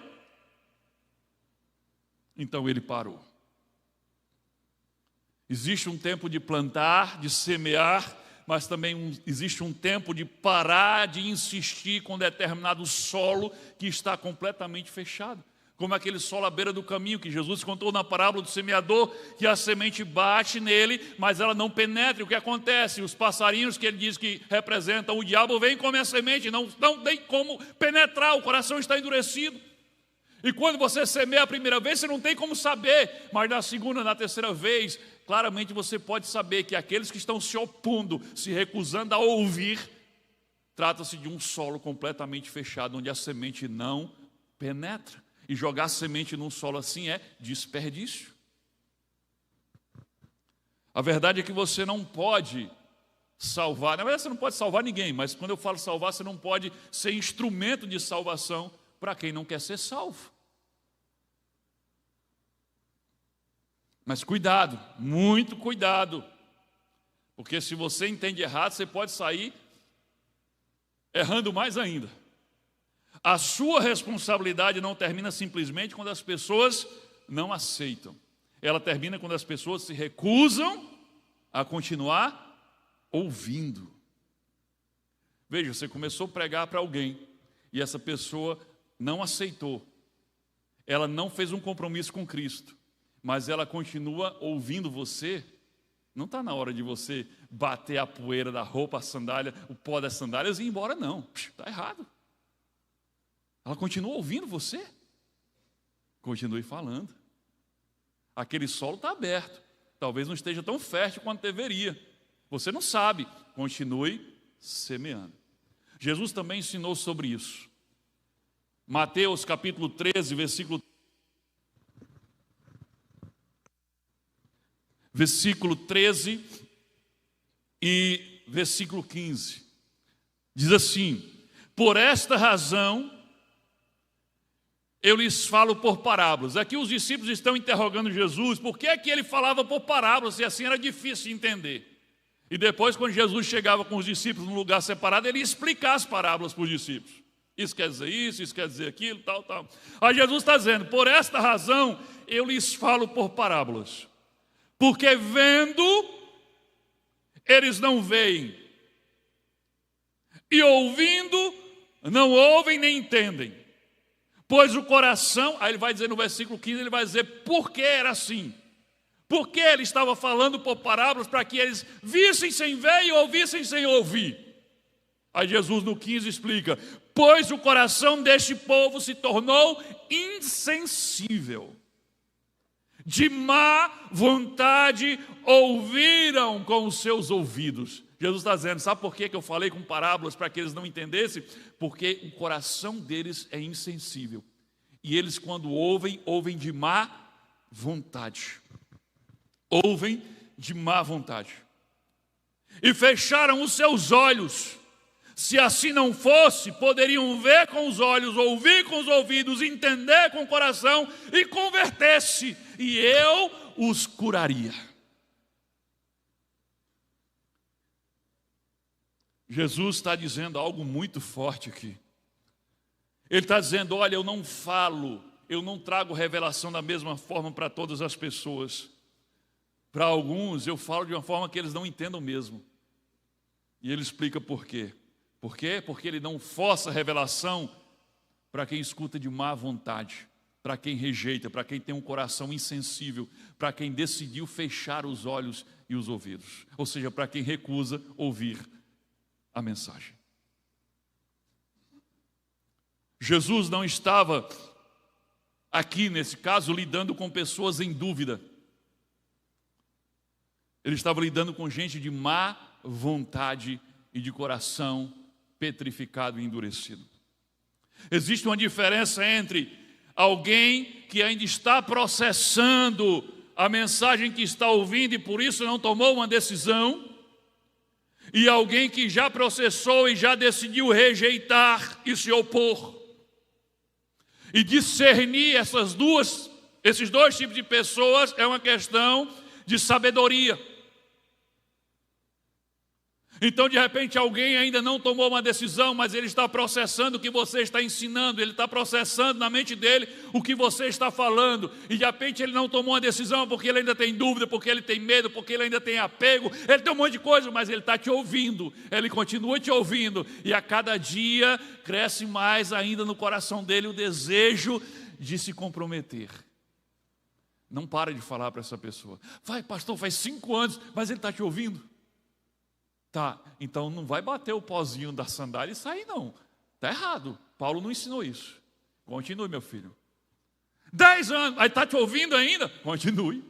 então ele parou. Existe um tempo de plantar, de semear, mas também existe um tempo de parar de insistir com determinado solo que está completamente fechado. Como aquele solo à beira do caminho que Jesus contou na parábola do semeador, que a semente bate nele, mas ela não penetra. E o que acontece? Os passarinhos que ele diz que representam o diabo vêm e comem a semente, não tem como penetrar, o coração está endurecido. E quando você semeia a primeira vez, você não tem como saber, mas na segunda, na terceira vez, claramente você pode saber que aqueles que estão se opondo, se recusando a ouvir, trata-se de um solo completamente fechado, onde a semente não penetra. E jogar semente num solo assim é desperdício. A verdade é que você não pode salvar, na verdade você não pode salvar ninguém, mas quando eu falo salvar, você não pode ser instrumento de salvação para quem não quer ser salvo. Mas cuidado, muito cuidado, porque se você entende errado, você pode sair errando mais ainda. A sua responsabilidade não termina simplesmente quando as pessoas não aceitam. Ela termina quando as pessoas se recusam a continuar ouvindo. Veja, você começou a pregar para alguém e essa pessoa não aceitou. Ela não fez um compromisso com Cristo, mas ela continua ouvindo você. Não está na hora de você bater a poeira da roupa, a sandália, o pó das sandálias e ir embora, não. Está errado. Ela continua ouvindo você. Continue falando. Aquele solo está aberto. Talvez não esteja tão fértil quanto deveria. Você não sabe. Continue semeando. Jesus também ensinou sobre isso. Mateus capítulo 13, versículo 13 e versículo 15. Diz assim: por esta razão eu lhes falo por parábolas. Aqui os discípulos estão interrogando Jesus, por que é que ele falava por parábolas, se assim era difícil de entender. E depois, quando Jesus chegava com os discípulos num lugar separado, ele ia explicar as parábolas para os discípulos. Isso quer dizer isso quer dizer aquilo, tal, tal. Aí Jesus está dizendo, por esta razão eu lhes falo por parábolas. Porque vendo, eles não veem. E ouvindo, não ouvem nem entendem. Pois o coração, aí ele vai dizer no versículo 15, ele vai dizer por que era assim. Porque ele estava falando por parábolas para que eles vissem sem ver e ouvissem sem ouvir. Aí Jesus no 15 explica, pois o coração deste povo se tornou insensível. De má vontade ouviram com os seus ouvidos. Jesus está dizendo, sabe por que eu falei com parábolas para que eles não entendessem? Porque o coração deles é insensível. E eles quando ouvem, ouvem de má vontade. Ouvem de má vontade. E fecharam os seus olhos. Se assim não fosse, poderiam ver com os olhos, ouvir com os ouvidos, entender com o coração e converter-se. E eu os curaria. Jesus está dizendo algo muito forte aqui. Ele está dizendo, olha, eu não falo, eu não trago revelação da mesma forma para todas as pessoas. Para alguns eu falo de uma forma que eles não entendam mesmo. E ele explica por quê. Por quê? Porque ele não força a revelação para quem escuta de má vontade, para quem rejeita, para quem tem um coração insensível, para quem decidiu fechar os olhos e os ouvidos. Ou seja, para quem recusa ouvir a mensagem. Jesus não estava aqui, nesse caso, lidando com pessoas em dúvida. Ele estava lidando com gente de má vontade e de coração petrificado e endurecido. Existe uma diferença entre alguém que ainda está processando a mensagem que está ouvindo e por isso não tomou uma decisão, e alguém que já processou e já decidiu rejeitar e se opor. E discernir esses dois tipos de pessoas é uma questão de sabedoria. Então, de repente, alguém ainda não tomou uma decisão, mas ele está processando o que você está ensinando, ele está processando na mente dele o que você está falando, e de repente ele não tomou uma decisão porque ele ainda tem dúvida, porque ele tem medo, porque ele ainda tem apego, ele tem um monte de coisa, mas ele está te ouvindo, ele continua te ouvindo, e a cada dia cresce mais ainda no coração dele o desejo de se comprometer. Não para de falar para essa pessoa: vai, pastor, faz 5 anos, mas ele está te ouvindo. Tá, então não vai bater o pozinho da sandália e sair, não. Está errado. Paulo não ensinou isso. Continue, meu filho. 10 anos, aí está te ouvindo ainda? Continue.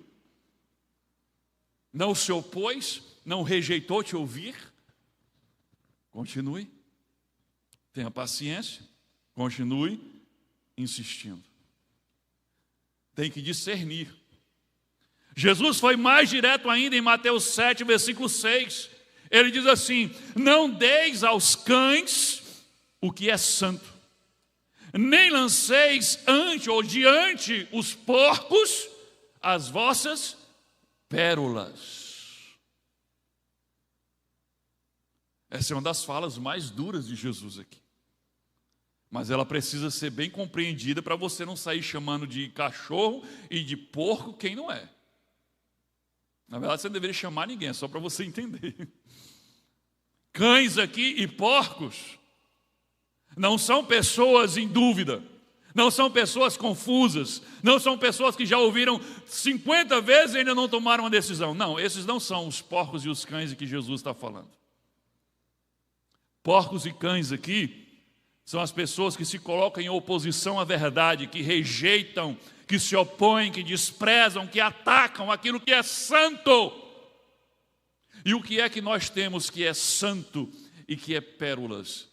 Não se opôs, não rejeitou te ouvir? Continue. Tenha paciência. Continue insistindo. Tem que discernir. Jesus foi mais direto ainda em Mateus 7, versículo 6. Ele diz assim: não deis aos cães o que é santo, nem lanceis ante ou diante os porcos as vossas pérolas. Essa é uma das falas mais duras de Jesus aqui. Mas ela precisa ser bem compreendida para você não sair chamando de cachorro e de porco quem não é. Na verdade, você não deveria chamar ninguém, é só para você entender. Cães aqui e porcos não são pessoas em dúvida, não são pessoas confusas, não são pessoas que já ouviram 50 vezes e ainda não tomaram uma decisão. Não, esses não são os porcos e os cães de que Jesus está falando. Porcos e cães aqui são as pessoas que se colocam em oposição à verdade, que rejeitam, que se opõem, que desprezam, que atacam aquilo que é santo. E o que é que nós temos que é santo e que é pérolas?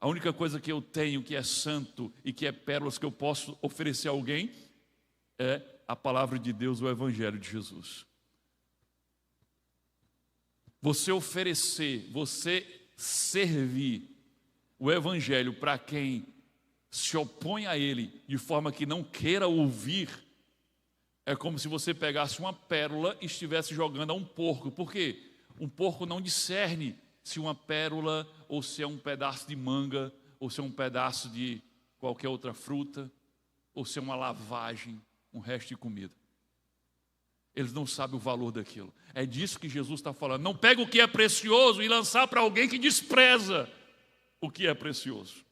A única coisa que eu tenho que é santo e que é pérolas que eu posso oferecer a alguém é a palavra de Deus, o Evangelho de Jesus. Você oferecer, você servir o Evangelho para quem se opõe a ele de forma que não queira ouvir, é como se você pegasse uma pérola e estivesse jogando a um porco. Por quê? Um porco não discerne se uma pérola ou se é um pedaço de manga ou se é um pedaço de qualquer outra fruta ou se é uma lavagem, um resto de comida. Eles não sabem o valor daquilo. É disso que Jesus está falando. Não pega o que é precioso e lançar para alguém que despreza o que é precioso.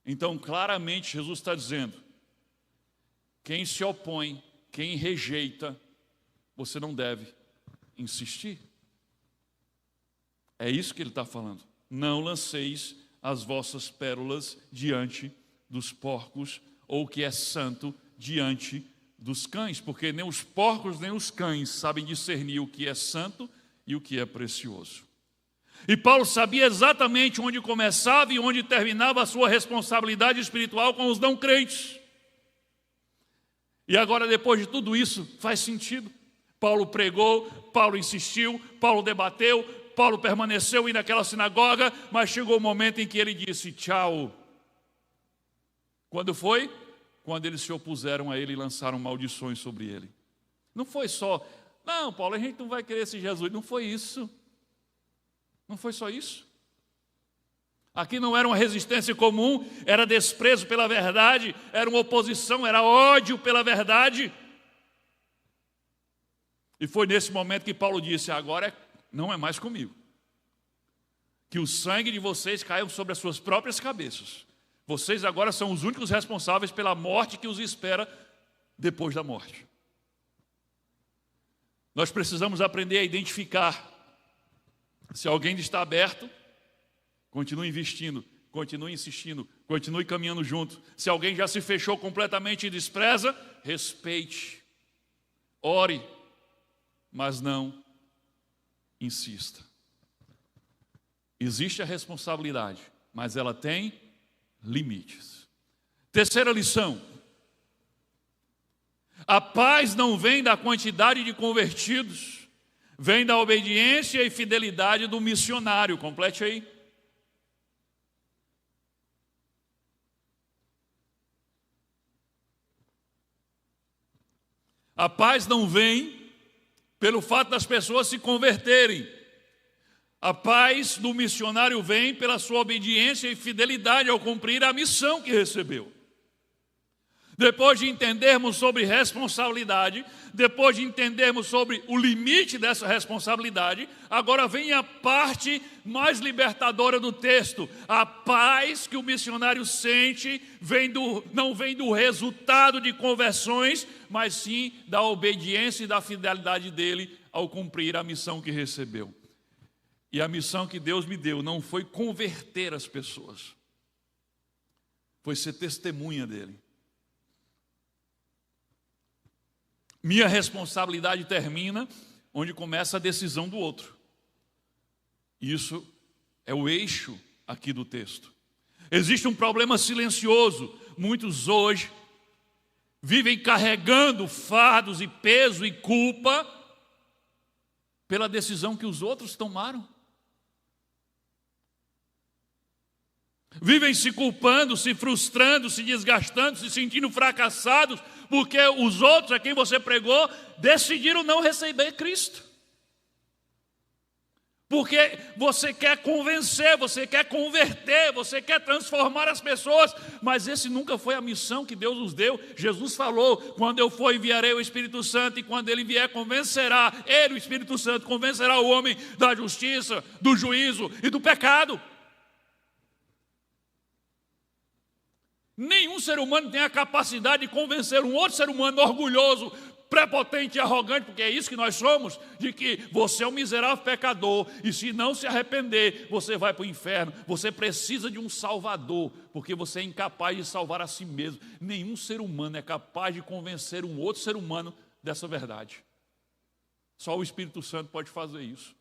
Então, claramente, Jesus está dizendo: quem se opõe, quem rejeita, você não deve insistir. É isso que ele está falando. Não lanceis as vossas pérolas diante dos porcos, ou o que é santo diante dos cães, porque nem os porcos nem os cães sabem discernir o que é santo e o que é precioso. E Paulo sabia exatamente onde começava e onde terminava a sua responsabilidade espiritual com os não crentes. E agora, depois de tudo isso, faz sentido. Paulo pregou, Paulo insistiu, Paulo debateu, Paulo permaneceu indo naquela sinagoga, mas chegou o momento em que ele disse tchau. Quando foi? Quando eles se opuseram a ele e lançaram maldições sobre ele. Não foi só, não, Paulo, a gente não vai querer esse Jesus. Não foi isso. Não foi só isso. Aqui não era uma resistência comum, era desprezo pela verdade, era uma oposição, era ódio pela verdade. E foi nesse momento que Paulo disse: agora não é mais comigo. Que o sangue de vocês caia sobre as suas próprias cabeças. Vocês agora são os únicos responsáveis pela morte que os espera depois da morte. Nós precisamos aprender a identificar. Se alguém está aberto, continue investindo, continue insistindo, continue caminhando junto. Se alguém já se fechou completamente e despreza, respeite, ore, mas não insista. Existe a responsabilidade, mas ela tem limites. Terceira lição: a paz não vem da quantidade de convertidos, vem da obediência e fidelidade do missionário. Complete aí. A paz não vem pelo fato das pessoas se converterem. A paz do missionário vem pela sua obediência e fidelidade ao cumprir a missão que recebeu. Depois de entendermos sobre responsabilidade, depois de entendermos sobre o limite dessa responsabilidade, agora vem a parte mais libertadora do texto. A paz que o missionário sente não vem do resultado de conversões, mas sim da obediência e da fidelidade dele ao cumprir a missão que recebeu. E a missão que Deus me deu não foi converter as pessoas, foi ser testemunha dele. Minha responsabilidade termina onde começa a decisão do outro. Isso é o eixo aqui do texto. Existe um problema silencioso. Muitos hoje vivem carregando fardos e peso e culpa pela decisão que os outros tomaram. Vivem se culpando, se frustrando, se desgastando, se sentindo fracassados, porque os outros a quem você pregou decidiram não receber Cristo. Porque você quer convencer, você quer converter, você quer transformar as pessoas, mas esse nunca foi a missão que Deus nos deu. Jesus falou: quando eu for, enviarei o Espírito Santo, e quando ele vier, convencerá, ele, o Espírito Santo, convencerá o homem da justiça, do juízo e do pecado. Nenhum ser humano tem a capacidade de convencer um outro ser humano orgulhoso, prepotente e arrogante, porque é isso que nós somos, de que você é um miserável pecador, e se não se arrepender, você vai para o inferno. Você precisa de um salvador, porque você é incapaz de salvar a si mesmo. Nenhum ser humano é capaz de convencer um outro ser humano dessa verdade. Só o Espírito Santo pode fazer isso.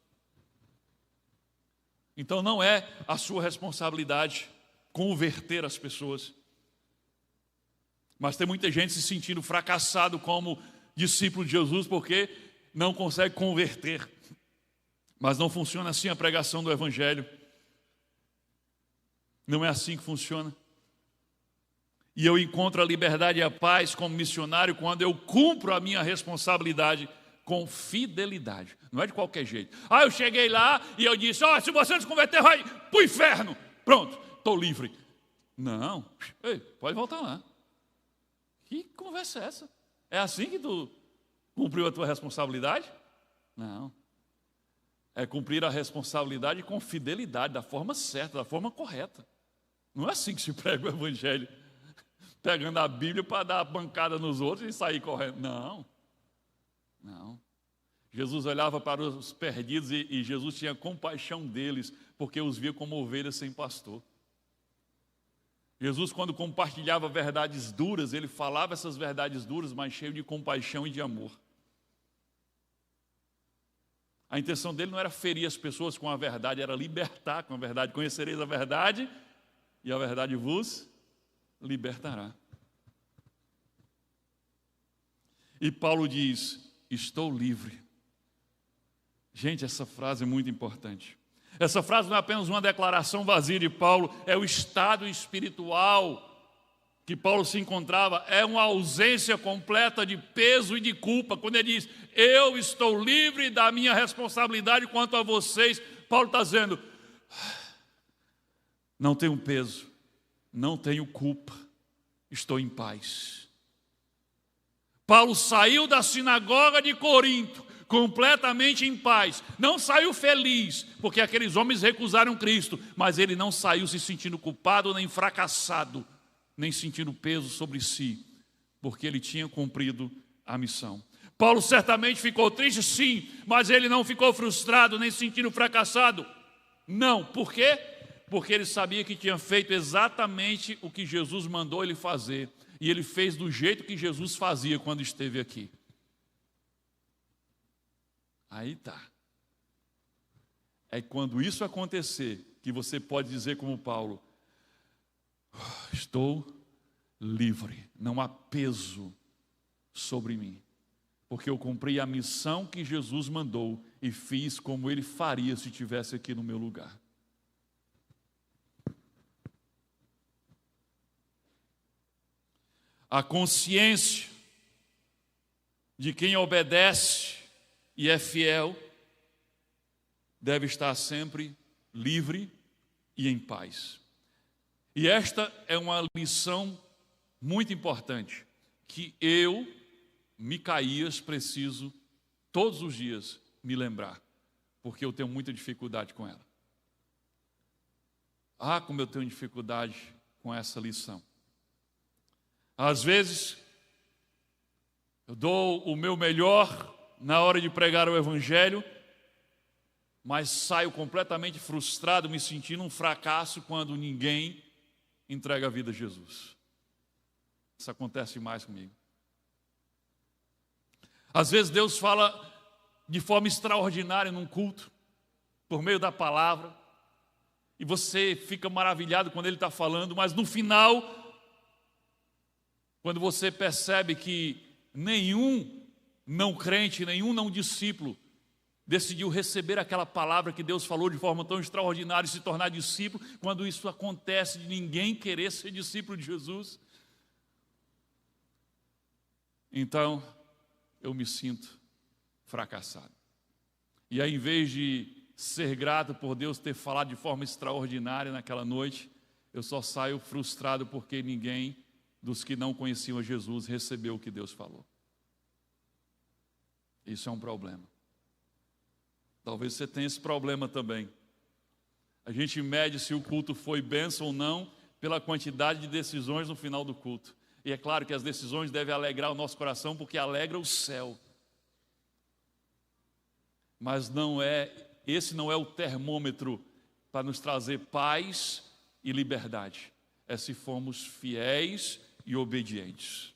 Então não é a sua responsabilidade converter as pessoas. Mas tem muita gente se sentindo fracassado como discípulo de Jesus porque não consegue converter. Mas não funciona assim a pregação do Evangelho. Não é assim que funciona. E eu encontro a liberdade e a paz como missionário quando eu cumpro a minha responsabilidade com fidelidade. Não é de qualquer jeito. Eu cheguei lá e eu disse: se você não se converter, vai para o inferno. Pronto, estou livre. Não, pode voltar lá. Que conversa é essa? É assim que tu cumpriu a tua responsabilidade? Não. É cumprir a responsabilidade com fidelidade, da forma certa, da forma correta. Não é assim que se prega o Evangelho, pegando a Bíblia para dar a bancada nos outros e sair correndo. Não. Não. Jesus olhava para os perdidos e Jesus tinha compaixão deles, porque os via como ovelhas sem pastor. Jesus, quando compartilhava verdades duras, ele falava essas verdades duras, mas cheio de compaixão e de amor. A intenção dele não era ferir as pessoas com a verdade, era libertar com a verdade. Conhecereis a verdade e a verdade vos libertará. E Paulo diz: estou livre. Gente, essa frase é muito importante. Essa frase não é apenas uma declaração vazia de Paulo, é o estado espiritual que Paulo se encontrava, é uma ausência completa de peso e de culpa. Quando ele diz: eu estou livre da minha responsabilidade quanto a vocês, Paulo está dizendo: não tenho peso, não tenho culpa, estou em paz. Paulo saiu da sinagoga de Corinto completamente em paz. Não saiu feliz, porque aqueles homens recusaram Cristo, mas ele não saiu se sentindo culpado, nem fracassado, nem sentindo peso sobre si, porque ele tinha cumprido a missão. Paulo certamente ficou triste, sim, mas ele não ficou frustrado, nem se sentindo fracassado. Não, por quê? Porque ele sabia que tinha feito exatamente o que Jesus mandou ele fazer, e ele fez do jeito que Jesus fazia quando esteve aqui. Aí tá. É quando isso acontecer que você pode dizer como Paulo: estou livre, não há peso sobre mim, porque eu cumpri a missão que Jesus mandou e fiz como ele faria se estivesse aqui no meu lugar. A consciência de quem obedece e é fiel deve estar sempre livre e em paz. E esta é uma lição muito importante, que eu, Micaías, preciso todos os dias me lembrar, porque eu tenho muita dificuldade com ela. Ah, como eu tenho dificuldade com essa lição. Às vezes, eu dou o meu melhor na hora de pregar o Evangelho, mas saio completamente frustrado, me sentindo um fracasso quando ninguém entrega a vida a Jesus. Isso acontece mais comigo. Às vezes Deus fala de forma extraordinária num culto, por meio da palavra, e você fica maravilhado quando Ele está falando, mas no final, quando você percebe que nenhum não crente, nenhum não discípulo decidiu receber aquela palavra que Deus falou de forma tão extraordinária e se tornar discípulo, quando isso acontece de ninguém querer ser discípulo de Jesus, então eu me sinto fracassado. E aí, em vez de ser grato por Deus ter falado de forma extraordinária naquela noite, eu só saio frustrado porque ninguém dos que não conheciam a Jesus recebeu o que Deus falou. Isso é um problema. Talvez você tenha esse problema também. A gente mede se o culto foi bênção ou não pela quantidade de decisões no final do culto. E é claro que as decisões devem alegrar o nosso coração, porque alegra o céu. Mas esse não é o termômetro para nos trazer paz e liberdade. É se formos fiéis e obedientes.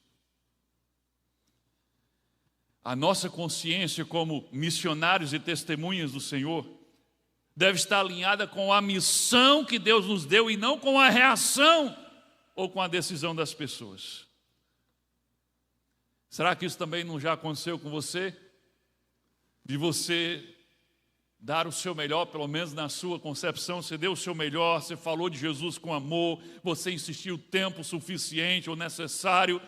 A nossa consciência como missionários e testemunhas do Senhor deve estar alinhada com a missão que Deus nos deu e não com a reação ou com a decisão das pessoas. Será que isso também não já aconteceu com você? De você dar o seu melhor, pelo menos na sua concepção, você deu o seu melhor, você falou de Jesus com amor, você insistiu o tempo suficiente ou necessário,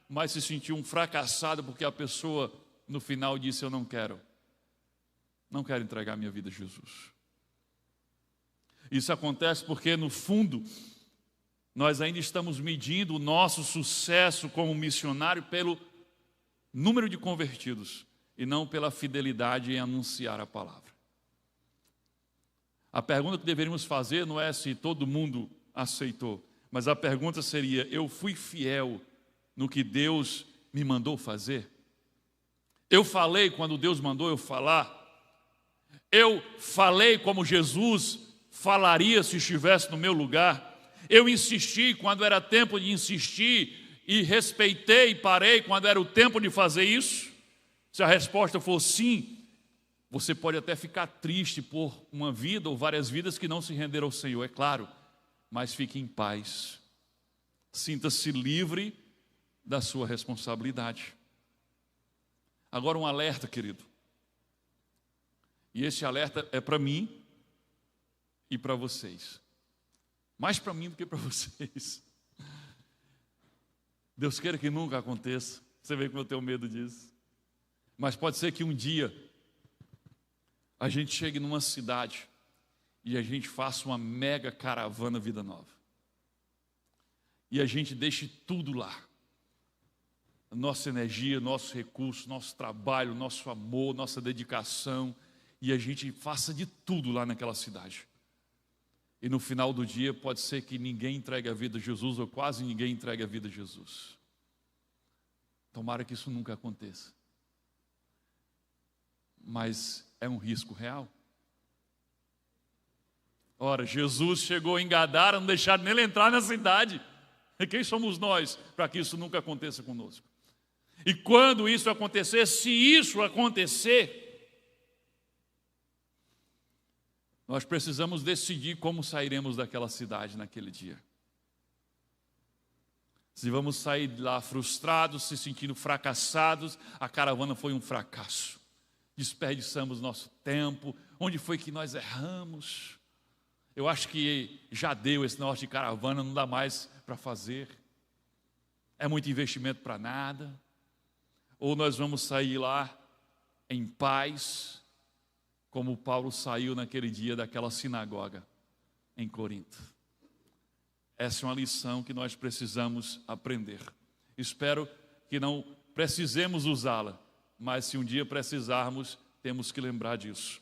mas se sentiu um fracassado porque a pessoa no final disse: eu não quero entregar minha vida a Jesus. Isso acontece porque no fundo nós ainda estamos medindo o nosso sucesso como missionário pelo número de convertidos e não pela fidelidade em anunciar a palavra. A pergunta que deveríamos fazer não é se todo mundo aceitou, mas a pergunta seria: eu fui fiel no que Deus me mandou fazer? Eu falei quando Deus mandou eu falar? Eu falei como Jesus falaria se estivesse no meu lugar? Eu insisti quando era tempo de insistir e respeitei e parei quando era o tempo de fazer isso? Se a resposta for sim, você pode até ficar triste por uma vida ou várias vidas que não se renderam ao Senhor, é claro, mas fique em paz. Sinta-se livre da sua responsabilidade. Agora um alerta, querido. E esse alerta é para mim e para vocês. Mais para mim do que para vocês. Deus queira que nunca aconteça. Você vê como eu tenho medo disso. Mas pode ser que um dia a gente chegue numa cidade e a gente faça uma mega caravana Vida Nova. E a gente deixe tudo lá. Nossa energia, nosso recurso, nosso trabalho, nosso amor, nossa dedicação, e a gente faça de tudo lá naquela cidade. E no final do dia pode ser que ninguém entregue a vida a Jesus, ou quase ninguém entregue a vida a Jesus. Tomara que isso nunca aconteça. Mas é um risco real. Ora, Jesus chegou em Gadara, não deixaram nem ele entrar na cidade. E quem somos nós para que isso nunca aconteça conosco? E quando isso acontecer, se isso acontecer, nós precisamos decidir como sairemos daquela cidade naquele dia. Se vamos sair de lá frustrados, se sentindo fracassados, a caravana foi um fracasso. Desperdiçamos nosso tempo. Onde foi que nós erramos? Eu acho que já deu esse negócio de caravana, não dá mais para fazer. É muito investimento para nada. Ou nós vamos sair lá em paz, como Paulo saiu naquele dia daquela sinagoga em Corinto. Essa é uma lição que nós precisamos aprender. Espero que não precisemos usá-la, mas se um dia precisarmos, temos que lembrar disso.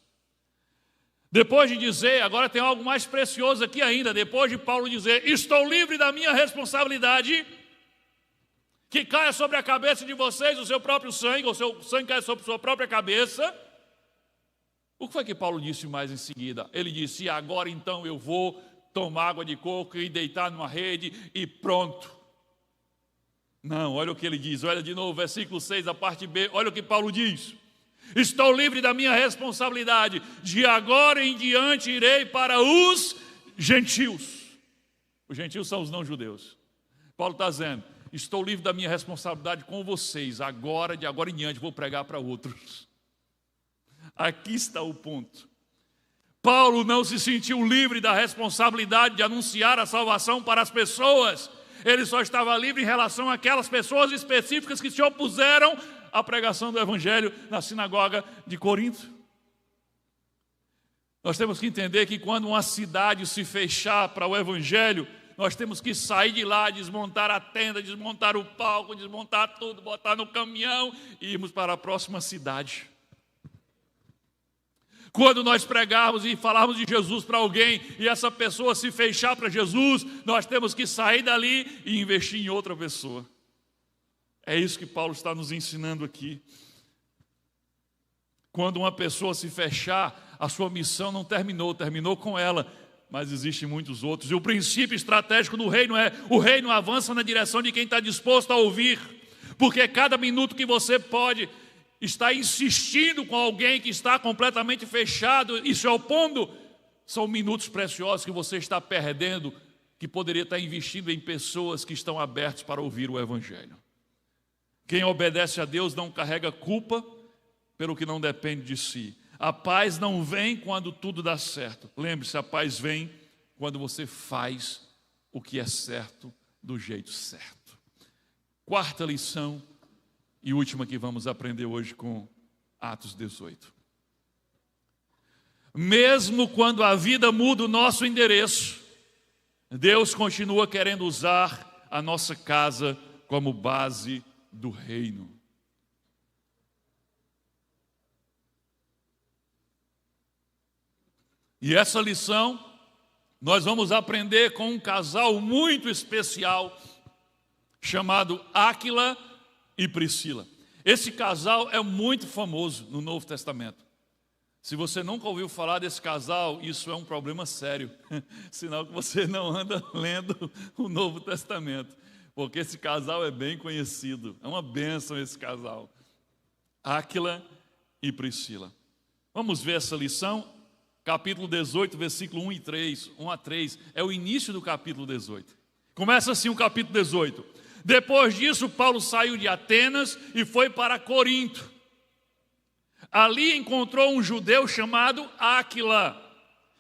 Depois de dizer, agora tem algo mais precioso aqui ainda, depois de Paulo dizer, estou livre da minha responsabilidade, que caia sobre a cabeça de vocês o seu próprio sangue, ou seu sangue caia sobre a sua própria cabeça. O que foi que Paulo disse mais em seguida? Ele disse, agora então eu vou tomar água de coco e deitar numa rede e pronto. Não, olha o que ele diz, olha de novo, versículo 6, a parte B, olha o que Paulo diz. Estou livre da minha responsabilidade, de agora em diante irei para os gentios. Os gentios são os não-judeus. Paulo está dizendo, estou livre da minha responsabilidade com vocês, agora, de agora em diante, vou pregar para outros. Aqui está o ponto. Paulo não se sentiu livre da responsabilidade de anunciar a salvação para as pessoas. Ele só estava livre em relação àquelas pessoas específicas que se opuseram à pregação do Evangelho na sinagoga de Corinto. Nós temos que entender que quando uma cidade se fechar para o Evangelho, nós temos que sair de lá, desmontar a tenda, desmontar o palco, desmontar tudo, botar no caminhão e irmos para a próxima cidade. Quando nós pregarmos e falarmos de Jesus para alguém e essa pessoa se fechar para Jesus, nós temos que sair dali e investir em outra pessoa. É isso que Paulo está nos ensinando aqui. Quando uma pessoa se fechar, a sua missão não terminou, terminou com ela, mas existem muitos outros. E o princípio estratégico do reino é, o reino avança na direção de quem está disposto a ouvir, porque cada minuto que você pode estar insistindo com alguém que está completamente fechado e se opondo, são minutos preciosos que você está perdendo, que poderia estar investindo em pessoas que estão abertas para ouvir o Evangelho. Quem obedece a Deus não carrega culpa pelo que não depende de si. A paz não vem quando tudo dá certo. Lembre-se, a paz vem quando você faz o que é certo do jeito certo. Quarta lição e última que vamos aprender hoje com Atos 18. Mesmo quando a vida muda o nosso endereço, Deus continua querendo usar a nossa casa como base do reino. E essa lição nós vamos aprender com um casal muito especial chamado Áquila e Priscila. Esse casal é muito famoso no Novo Testamento. Se você nunca ouviu falar desse casal, isso é um problema sério. Sinal que você não anda lendo o Novo Testamento, porque esse casal é bem conhecido. É uma bênção esse casal. Áquila e Priscila. Vamos ver essa lição? Capítulo 18, versículo 1 a 3. É o início do capítulo 18. Começa assim o capítulo 18. Depois disso, Paulo saiu de Atenas e foi para Corinto. Ali encontrou um judeu chamado Áquila,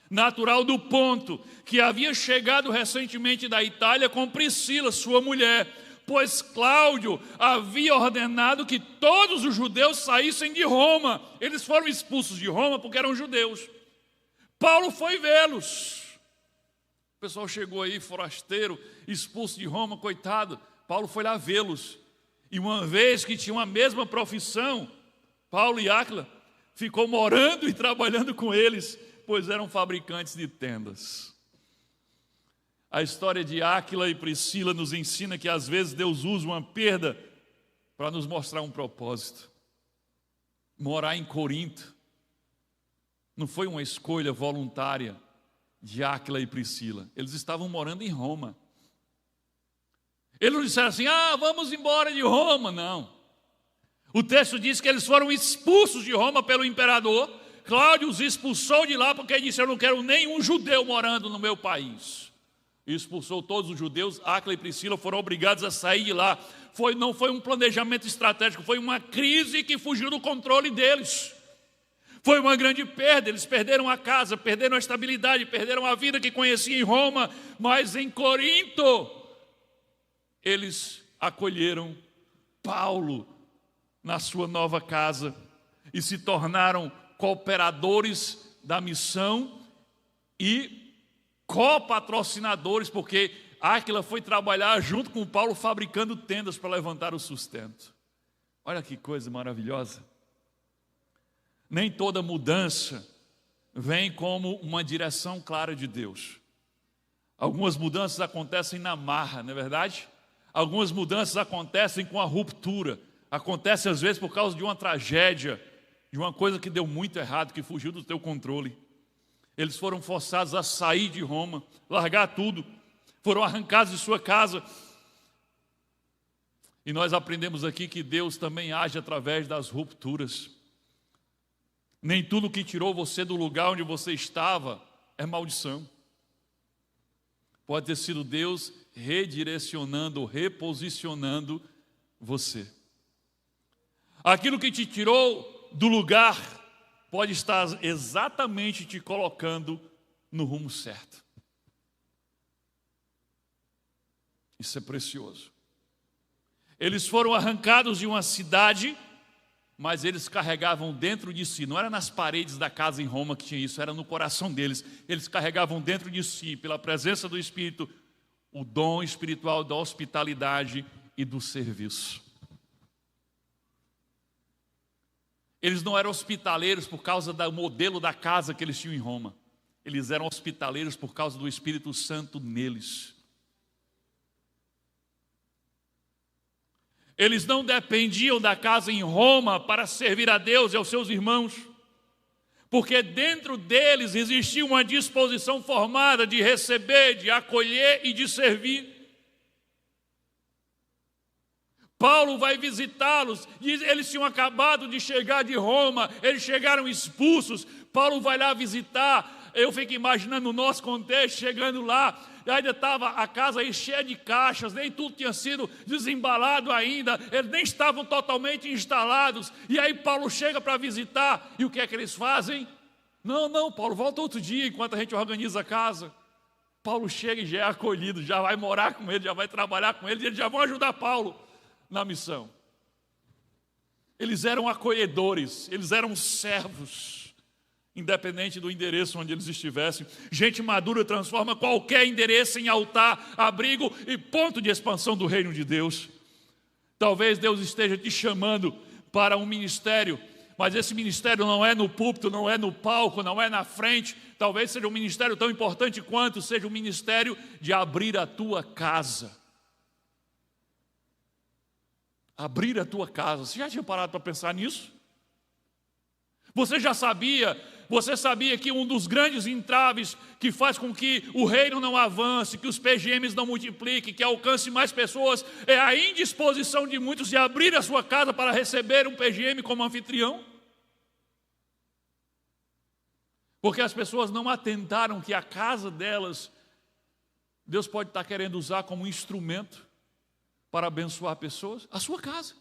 natural do Ponto, que havia chegado recentemente da Itália com Priscila, sua mulher, pois Cláudio havia ordenado que todos os judeus saíssem de Roma. Eles foram expulsos de Roma porque eram judeus. Paulo foi vê-los. O pessoal chegou aí, forasteiro, expulso de Roma, coitado. Paulo foi lá vê-los. E uma vez que tinham a mesma profissão, Paulo e Áquila ficou morando e trabalhando com eles, pois eram fabricantes de tendas. A história de Áquila e Priscila nos ensina que às vezes Deus usa uma perda para nos mostrar um propósito. Morar em Corinto não foi uma escolha voluntária de Áquila e Priscila. Eles estavam morando em Roma. Eles não disseram assim, vamos embora de Roma, não. O texto diz que eles foram expulsos de Roma pelo imperador. Cláudio os expulsou de lá porque ele disse, eu não quero nenhum judeu morando no meu país. E expulsou todos os judeus. Áquila e Priscila foram obrigados a sair de lá. Não foi um planejamento estratégico, foi uma crise que fugiu do controle deles. Foi uma grande perda, eles perderam a casa, perderam a estabilidade, perderam a vida que conheciam em Roma, mas em Corinto, eles acolheram Paulo na sua nova casa. e se tornaram cooperadores da missão e copatrocinadores, porque Áquila foi trabalhar junto com Paulo fabricando tendas para levantar o sustento. Olha que coisa maravilhosa. Nem toda mudança vem como uma direção clara de Deus. Algumas mudanças acontecem na marra, não é verdade? Algumas mudanças acontecem com a ruptura. Acontece às vezes por causa de uma tragédia, de uma coisa que deu muito errado, que fugiu do teu controle. Eles foram forçados a sair de Roma, largar tudo. Foram arrancados de sua casa. E nós aprendemos aqui que Deus também age através das rupturas. Nem tudo que tirou você do lugar onde você estava é maldição. Pode ter sido Deus redirecionando, reposicionando você. Aquilo que te tirou do lugar pode estar exatamente te colocando no rumo certo. Isso é precioso. Eles foram arrancados de uma cidade, mas eles carregavam dentro de si, não era nas paredes da casa em Roma que tinha isso, era no coração deles. Eles carregavam dentro de si, pela presença do Espírito, o dom espiritual da hospitalidade e do serviço. Eles não eram hospitaleiros por causa do modelo da casa que eles tinham em Roma. Eles eram hospitaleiros por causa do Espírito Santo neles. Eles não dependiam da casa em Roma para servir a Deus e aos seus irmãos, porque dentro deles existia uma disposição formada de receber, de acolher e de servir. Paulo vai visitá-los, eles tinham acabado de chegar de Roma, eles chegaram expulsos. Paulo vai lá visitar. Eu fico imaginando o nosso contexto, chegando lá, e ainda estava a casa aí cheia de caixas, nem tudo tinha sido desembalado ainda, eles nem estavam totalmente instalados. E aí Paulo chega para visitar, e o que é que eles fazem? Não, Paulo, volta outro dia, enquanto a gente organiza a casa. Paulo chega e já é acolhido, já vai morar com ele, já vai trabalhar com ele, e eles já vão ajudar Paulo na missão. Eles eram acolhedores, eles eram servos, independente do endereço onde eles estivessem. Gente madura transforma qualquer endereço em altar, abrigo e ponto de expansão do reino de Deus. Talvez Deus esteja te chamando para um ministério, mas esse ministério não é no púlpito, não é no palco, não é na frente. Talvez seja um ministério tão importante quanto seja o ministério de abrir a tua casa. Abrir a tua casa. Você já tinha parado para pensar nisso? Você sabia que um dos grandes entraves que faz com que o reino não avance, que os PGMs não multipliquem, que alcance mais pessoas, é a indisposição de muitos de abrir a sua casa para receber um PGM como anfitrião? Porque as pessoas não atentaram que a casa delas, Deus pode estar querendo usar como instrumento para abençoar pessoas. A sua casa.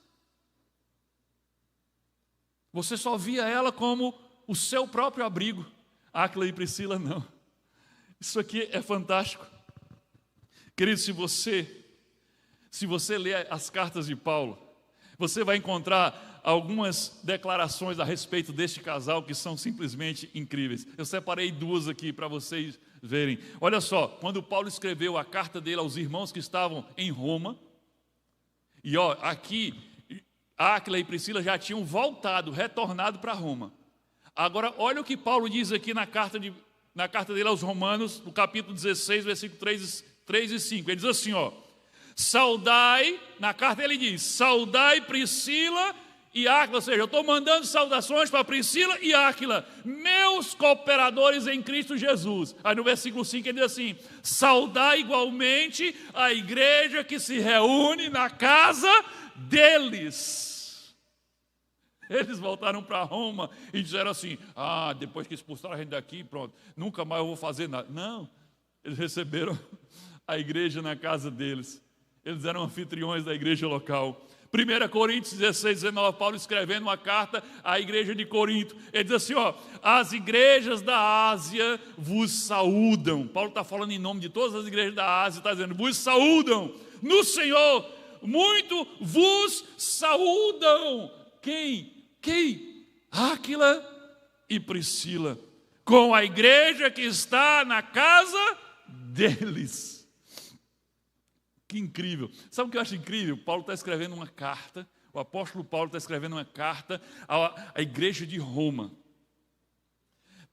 Você só via ela como o seu próprio abrigo. Áquila e Priscila não. Isso aqui é fantástico. Querido, se você ler as cartas de Paulo, você vai encontrar algumas declarações a respeito deste casal que são simplesmente incríveis. Eu separei duas aqui para vocês verem. Olha só, quando Paulo escreveu a carta dele aos irmãos que estavam em Roma, e aqui Áquila e Priscila já tinham retornado para Roma. Agora, olha o que Paulo diz aqui na carta dele aos Romanos, no capítulo 16, versículo 3 e 5. Ele diz assim, saudai, na carta ele diz, saudai Priscila e Áquila, ou seja, eu estou mandando saudações para Priscila e Áquila, meus cooperadores em Cristo Jesus. Aí no versículo 5 ele diz assim, saudai igualmente a igreja que se reúne na casa deles. Eles voltaram para Roma e disseram assim, depois que expulsaram a gente daqui, pronto, nunca mais eu vou fazer nada. Não, eles receberam a igreja na casa deles. Eles eram anfitriões da igreja local. 1 Coríntios 16, 19, Paulo escrevendo uma carta à igreja de Corinto. Ele diz assim, as igrejas da Ásia vos saúdam. Paulo está falando em nome de todas as igrejas da Ásia, está dizendo, vos saúdam no Senhor, muito vos saúdam. Quem? Áquila e Priscila, com a igreja que está na casa deles. Que incrível. Sabe o que eu acho incrível? Paulo está escrevendo uma carta, o apóstolo Paulo está escrevendo uma carta à igreja de Roma.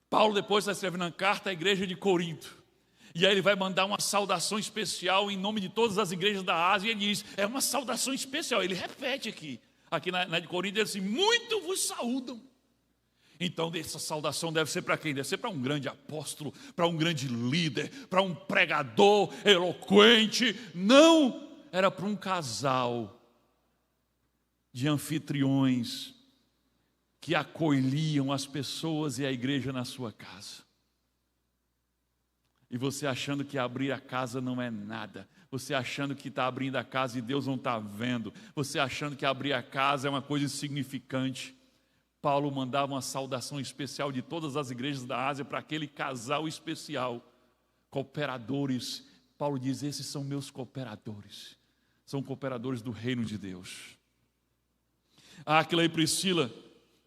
Paulo depois está escrevendo uma carta à igreja de Corinto. E aí ele vai mandar uma saudação especial em nome de todas as igrejas da Ásia. E ele diz, é uma saudação especial. Ele repete aqui na de Corinto, ele diz assim, muito vos saúdam. Então essa saudação deve ser para quem? Deve ser para um grande apóstolo, para um grande líder, para um pregador eloquente. Não, era para um casal de anfitriões que acolhiam as pessoas e a igreja na sua casa. E você achando que abrir a casa não é nada. Você achando que está abrindo a casa e Deus não está vendo. Você achando que abrir a casa é uma coisa insignificante. Paulo mandava uma saudação especial de todas as igrejas da Ásia para aquele casal especial. Cooperadores. Paulo diz, esses são meus cooperadores. São cooperadores do reino de Deus. Áquila e Priscila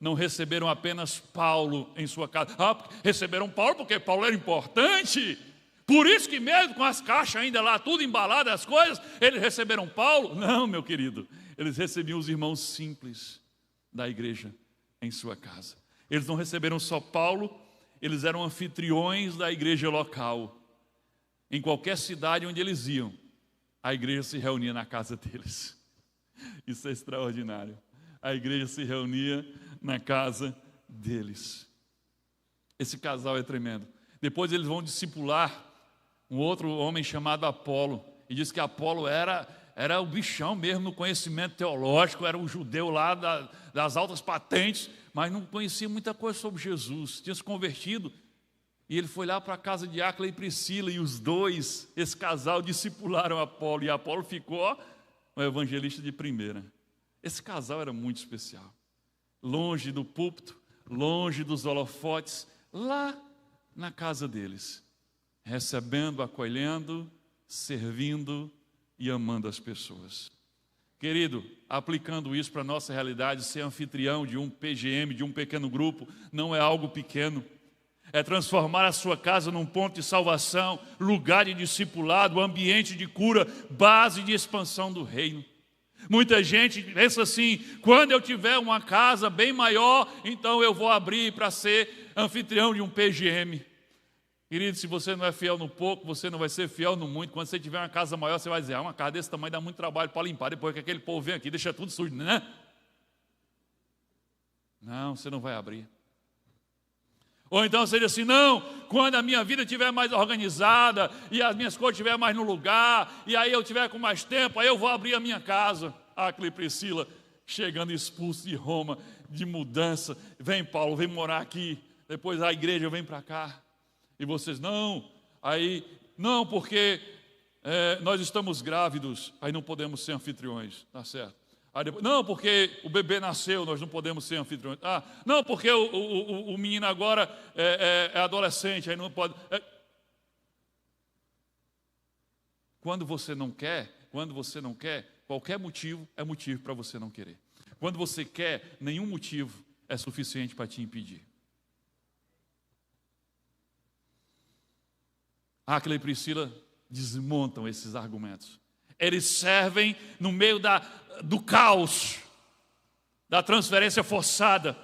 não receberam apenas Paulo em sua casa. Receberam Paulo porque Paulo era importante. Por isso que mesmo com as caixas ainda lá, tudo embalado, as coisas, eles receberam Paulo? Não, meu querido. Eles recebiam os irmãos simples da igreja em sua casa. Eles não receberam só Paulo, eles eram anfitriões da igreja local. Em qualquer cidade onde eles iam, a igreja se reunia na casa deles. Isso é extraordinário. A igreja se reunia na casa deles. Esse casal é tremendo. Depois eles vão discipular um outro homem chamado Apolo. E diz que Apolo era o bichão mesmo no conhecimento teológico, era um judeu lá das altas patentes, mas não conhecia muita coisa sobre Jesus. Tinha se convertido. E ele foi lá para a casa de Áquila e Priscila, e os dois, esse casal, discipularam Apolo. E Apolo ficou um evangelista de primeira. Esse casal era muito especial. Longe do púlpito, longe dos holofotes, lá na casa deles, recebendo, acolhendo, servindo e amando as pessoas. Querido, aplicando isso para a nossa realidade, ser anfitrião de um PGM, de um pequeno grupo, não é algo pequeno. É transformar a sua casa num ponto de salvação, lugar de discipulado, ambiente de cura, base de expansão do reino. Muita gente pensa assim, quando eu tiver uma casa bem maior, então eu vou abrir para ser anfitrião de um PGM. Querido, se você não é fiel no pouco, você não vai ser fiel no muito. Quando você tiver uma casa maior, você vai dizer, uma casa desse tamanho dá muito trabalho para limpar, depois que aquele povo vem aqui, deixa tudo sujo, né? Não, você não vai abrir. Ou então você diz assim, não, quando a minha vida estiver mais organizada, e as minhas coisas estiverem mais no lugar, e aí eu estiver com mais tempo, aí eu vou abrir a minha casa. Áquila e Priscila, chegando expulso de Roma, de mudança, vem Paulo, vem morar aqui, depois a igreja vem para cá. E vocês, não, porque nós estamos grávidos, aí não podemos ser anfitriões, tá certo? Aí depois, não, porque o bebê nasceu, nós não podemos ser anfitriões. Não, porque o menino agora é adolescente, aí não pode. Quando você não quer, qualquer motivo é motivo para você não querer. Quando você quer, nenhum motivo é suficiente para te impedir. Áquila e Priscila desmontam esses argumentos. Eles servem no meio do caos, da transferência forçada.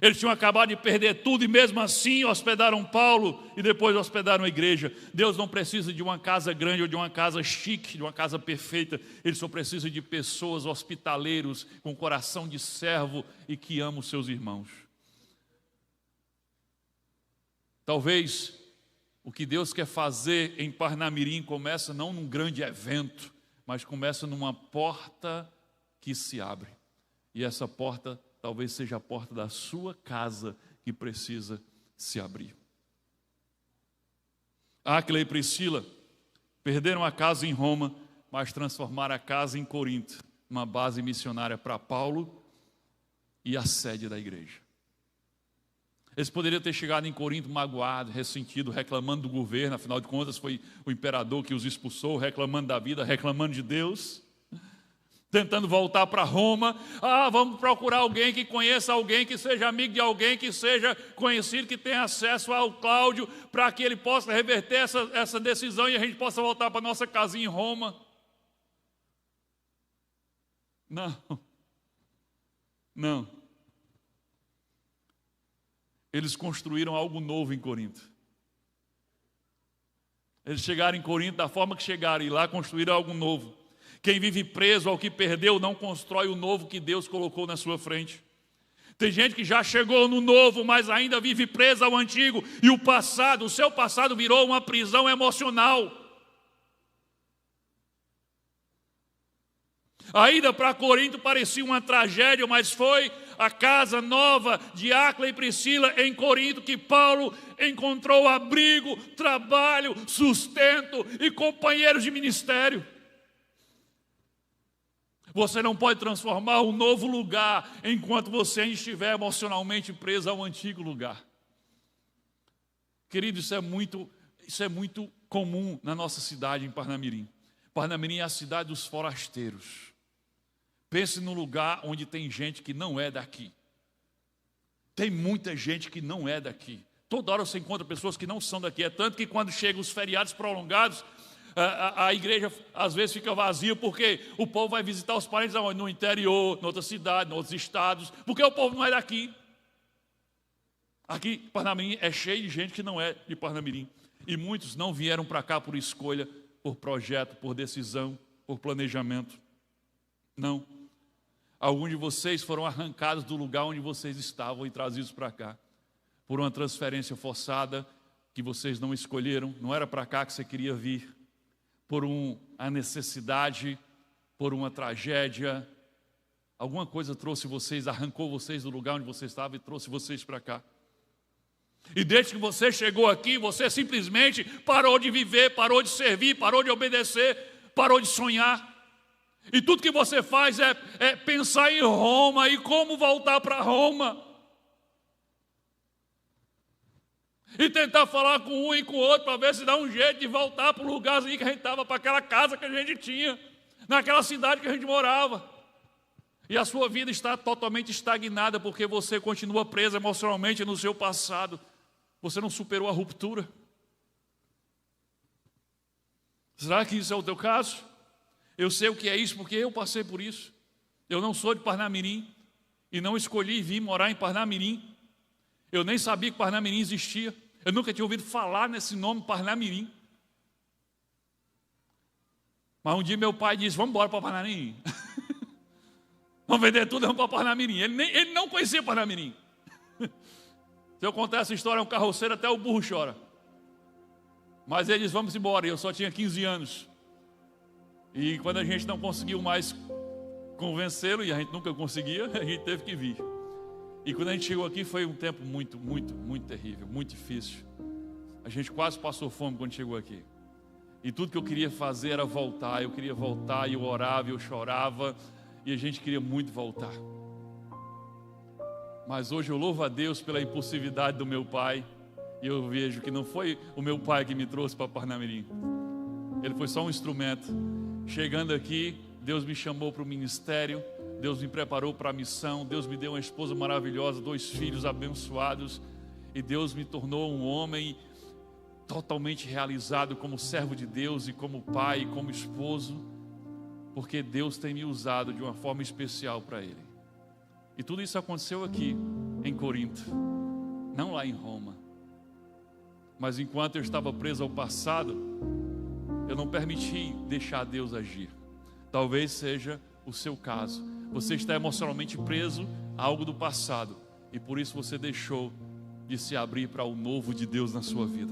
Eles tinham acabado de perder tudo e mesmo assim hospedaram Paulo e depois hospedaram a igreja. Deus não precisa de uma casa grande ou de uma casa chique, de uma casa perfeita. Ele só precisa de pessoas hospitaleiros, com coração de servo e que amam os seus irmãos. Talvez o que Deus quer fazer em Parnamirim começa não num grande evento, mas começa numa porta que se abre. E essa porta talvez seja a porta da sua casa que precisa se abrir. Áquila e Priscila perderam a casa em Roma, mas transformaram a casa em Corinto, uma base missionária para Paulo e a sede da igreja. Eles poderiam ter chegado em Corinto magoado, ressentido, reclamando do governo, afinal de contas foi o imperador que os expulsou, reclamando da vida, reclamando de Deus. tentando voltar para Roma. Vamos procurar alguém que conheça alguém, que seja amigo de alguém, que seja conhecido, que tenha acesso ao Cláudio, para que ele possa reverter essa decisão e a gente possa voltar para a nossa casinha em Roma. Não. Eles construíram algo novo em Corinto. Eles chegaram em Corinto da forma que chegaram e lá construíram algo novo. Quem vive preso ao que perdeu não constrói o novo que Deus colocou na sua frente. Tem gente que já chegou no novo, mas ainda vive preso ao antigo. E o seu passado virou uma prisão emocional. A ida para Corinto parecia uma tragédia, mas foi a casa nova de Áquila e Priscila em Corinto que Paulo encontrou abrigo, trabalho, sustento e companheiros de ministério. Você não pode transformar um novo lugar enquanto você ainda estiver emocionalmente preso ao antigo lugar. Querido, isso é muito comum na nossa cidade, em Parnamirim. Parnamirim é a cidade dos forasteiros. Pense num lugar onde tem gente que não é daqui. Tem muita gente que não é daqui. Toda hora você encontra pessoas que não são daqui. É tanto que quando chegam os feriados prolongados, a igreja às vezes fica vazia, porque o povo vai visitar os parentes no interior, em outra cidade, em outros estados, porque o povo não é daqui. Aqui, Parnamirim é cheio de gente que não é de Parnamirim. E muitos não vieram para cá por escolha, por projeto, por decisão, por planejamento. Não. Alguns de vocês foram arrancados do lugar onde vocês estavam e trazidos para cá, por uma transferência forçada que vocês não escolheram, não era para cá que você queria vir, por a necessidade, por uma tragédia. Alguma coisa trouxe vocês, arrancou vocês do lugar onde vocês estavam e trouxe vocês para cá. E desde que você chegou aqui, você simplesmente parou de viver, parou de servir, parou de obedecer, parou de sonhar. E tudo que você faz é pensar em Roma e como voltar para Roma. E tentar falar com um e com o outro para ver se dá um jeito de voltar para o lugarzinho que a gente estava, para aquela casa que a gente tinha, naquela cidade que a gente morava. E a sua vida está totalmente estagnada porque você continua preso emocionalmente no seu passado. Você não superou a ruptura. Será que isso é o teu caso? Eu sei o que é isso porque eu passei por isso. Eu não sou de Parnamirim e não escolhi vir morar em Parnamirim. Eu nem sabia que Parnamirim existia. Eu nunca tinha ouvido falar nesse nome Parnamirim. Mas um dia meu pai disse: vamos embora para Parnamirim. Vamos vender tudo e vamos para Parnamirim. Ele não conhecia Parnamirim. Se eu contar essa história, é um carroceiro, até o burro chora. Mas ele disse: vamos embora. E eu só tinha 15 anos. E quando a gente não conseguiu mais convencê-lo, e a gente nunca conseguia, a gente teve que vir. E quando a gente chegou aqui foi um tempo muito terrível, muito difícil. A gente quase passou fome quando chegou aqui. E tudo que eu queria fazer era voltar. Eu queria voltar, e eu orava, eu chorava, e a gente queria muito voltar. Mas hoje eu louvo a Deus pela impulsividade do meu pai, e eu vejo que não foi o meu pai que me trouxe para Parnamirim. Ele foi só um instrumento. Chegando aqui, Deus me chamou para o ministério, Deus me preparou para a missão, Deus me deu uma esposa maravilhosa, 2 filhos abençoados, e Deus me tornou um homem totalmente realizado como servo de Deus e como pai e como esposo, porque Deus tem me usado de uma forma especial para Ele. E tudo isso aconteceu aqui em Corinto, não lá em Roma. Mas enquanto eu estava preso ao passado, eu não permiti deixar Deus agir. Talvez seja o seu caso. Você está emocionalmente preso a algo do passado, e por isso você deixou de se abrir para o novo de Deus na sua vida.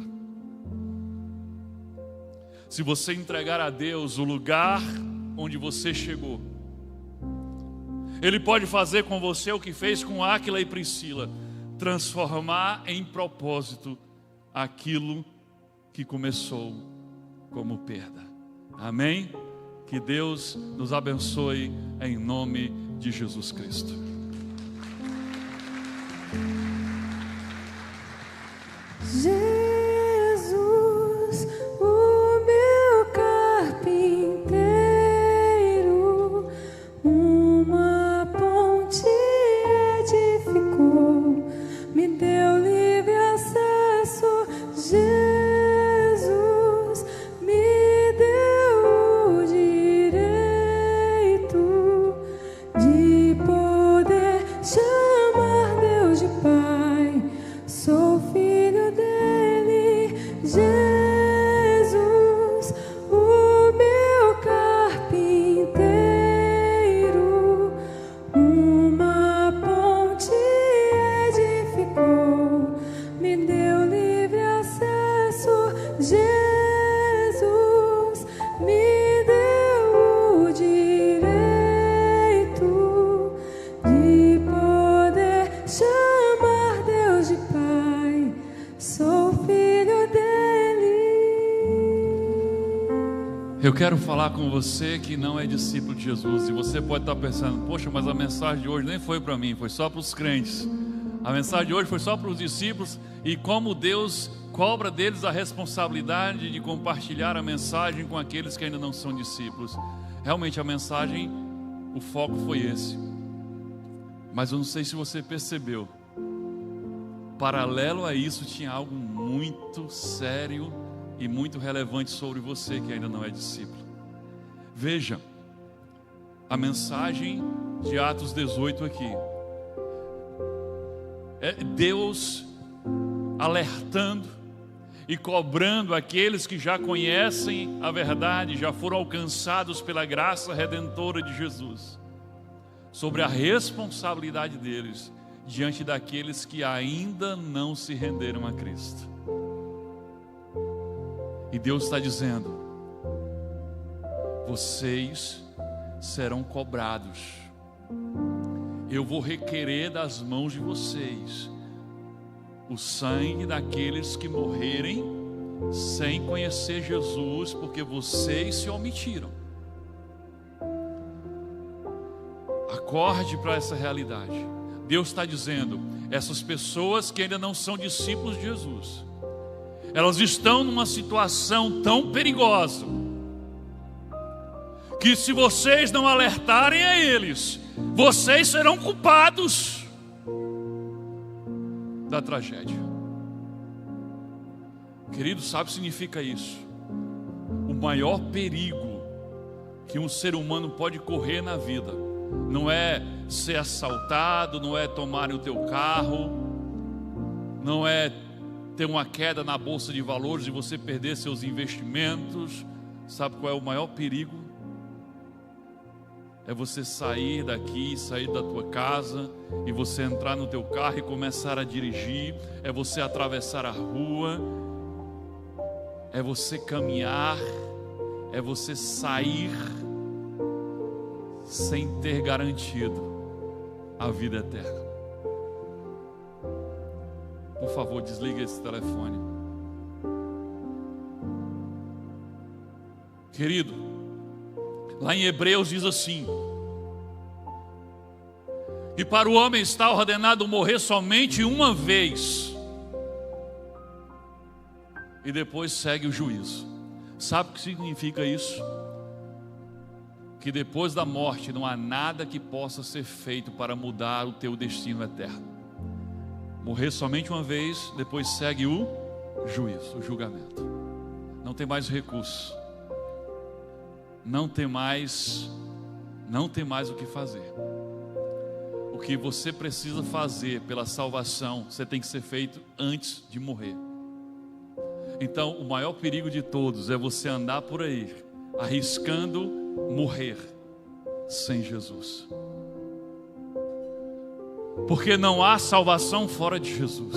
Se você entregar a Deus o lugar onde você chegou, Ele pode fazer com você o que fez com Áquila e Priscila, transformar em propósito aquilo que começou como perda. Amém? Que Deus nos abençoe em nome de Jesus Cristo. Jesus, o meu carpinteiro, quero falar com você que não é discípulo de Jesus. E você pode estar pensando: poxa, mas a mensagem de hoje nem foi para mim, foi só para os crentes. A mensagem de hoje foi só para os discípulos. E como Deus cobra deles a responsabilidade de compartilhar a mensagem com aqueles que ainda não são discípulos. Realmente a mensagem, o foco foi esse. Mas eu não sei se você percebeu, paralelo a isso tinha algo muito sério e muito relevante sobre você que ainda não é discípulo. Veja, a mensagem de Atos 18 aqui é Deus alertando e cobrando aqueles que já conhecem a verdade, já foram alcançados pela graça redentora de Jesus, sobre a responsabilidade deles diante daqueles que ainda não se renderam a Cristo. E Deus está dizendo: vocês serão cobrados. Eu vou requerer das mãos de vocês o sangue daqueles que morrerem sem conhecer Jesus, porque vocês se omitiram. Acorde para essa realidade. Deus está dizendo: essas pessoas que ainda não são discípulos de Jesus, elas estão numa situação tão perigosa que se vocês não alertarem a eles, vocês serão culpados da tragédia. Querido, sabe o que significa isso? O maior perigo que um ser humano pode correr na vida não é ser assaltado, não é tomarem o teu carro, não é ter uma queda na bolsa de valores e você perder seus investimentos. Sabe qual é o maior perigo? É você sair daqui, sair da tua casa e você entrar no teu carro e começar a dirigir. É você atravessar a rua, é você caminhar, é você sair sem ter garantido a vida eterna. Por favor, desliga esse telefone. Querido, lá em Hebreus diz assim: e para o homem está ordenado morrer somente uma vez, e depois segue o juízo. Sabe o que significa isso? Que depois da morte não há nada que possa ser feito para mudar o teu destino eterno. Morrer somente uma vez, depois segue o juízo, o julgamento. Não tem mais recurso. Não tem mais o que fazer. O que você precisa fazer pela salvação, você tem que ser feito antes de morrer. Então, o maior perigo de todos é você andar por aí, arriscando morrer sem Jesus. Porque não há salvação fora de Jesus.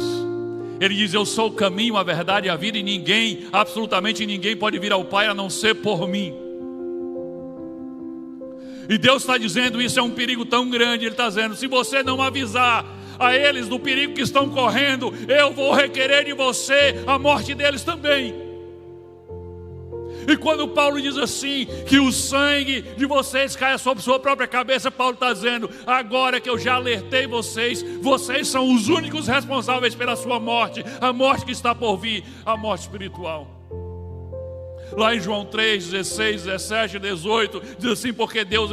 Ele diz: eu sou o caminho, a verdade e a vida, e ninguém, absolutamente ninguém pode vir ao Pai a não ser por mim. E Deus está dizendo: isso é um perigo tão grande. Ele está dizendo: se você não avisar a eles do perigo que estão correndo, eu vou requerer de você a morte deles também. E quando Paulo diz assim, que o sangue de vocês caia sobre sua própria cabeça, Paulo está dizendo: agora que eu já alertei vocês, vocês são os únicos responsáveis pela sua morte, a morte que está por vir, a morte espiritual. Lá em João 3, 16, 17, 18, diz assim: porque Deus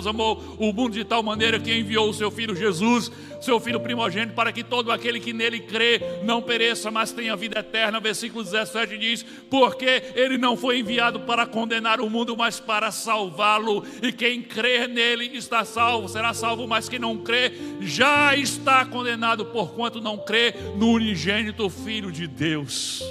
amou o mundo de tal maneira que enviou o seu Filho Jesus, seu Filho primogênito, para que todo aquele que nele crê não pereça, mas tenha vida eterna. Versículo 17 diz: porque ele não foi enviado para condenar o mundo, mas para salvá-lo. E quem crer nele está salvo, será salvo, mas quem não crê já está condenado, porquanto não crê no unigênito Filho de Deus.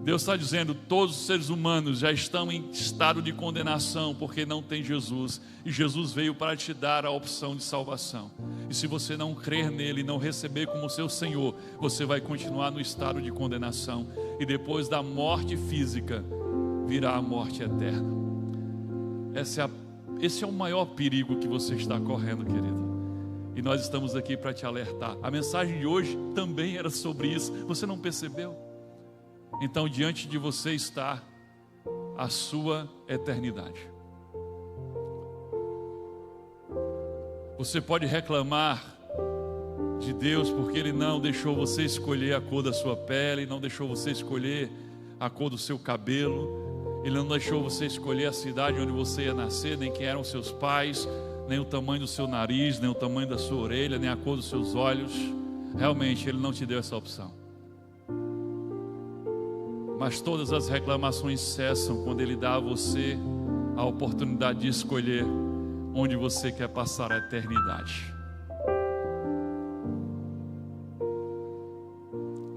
Deus está dizendo: todos os seres humanos já estão em estado de condenação porque não tem Jesus. E Jesus veio para te dar a opção de salvação. E se você não crer nele, não receber como seu Senhor, você vai continuar no estado de condenação. E depois da morte física, virá a morte eterna. Esse é o maior perigo que você está correndo, querido. E nós estamos aqui para te alertar. A mensagem de hoje também era sobre isso. Você não percebeu? então diante de você está a sua eternidade. Você pode reclamar de Deus porque Ele não deixou você escolher a cor da sua pele, não deixou você escolher a cor do seu cabelo, Ele não deixou você escolher a cidade onde você ia nascer, nem quem eram seus pais, nem o tamanho do seu nariz, nem o tamanho da sua orelha, nem a cor dos seus olhos. Realmente Ele não te deu essa opção. Mas todas as reclamações cessam quando Ele dá a você a oportunidade de escolher onde você quer passar a eternidade.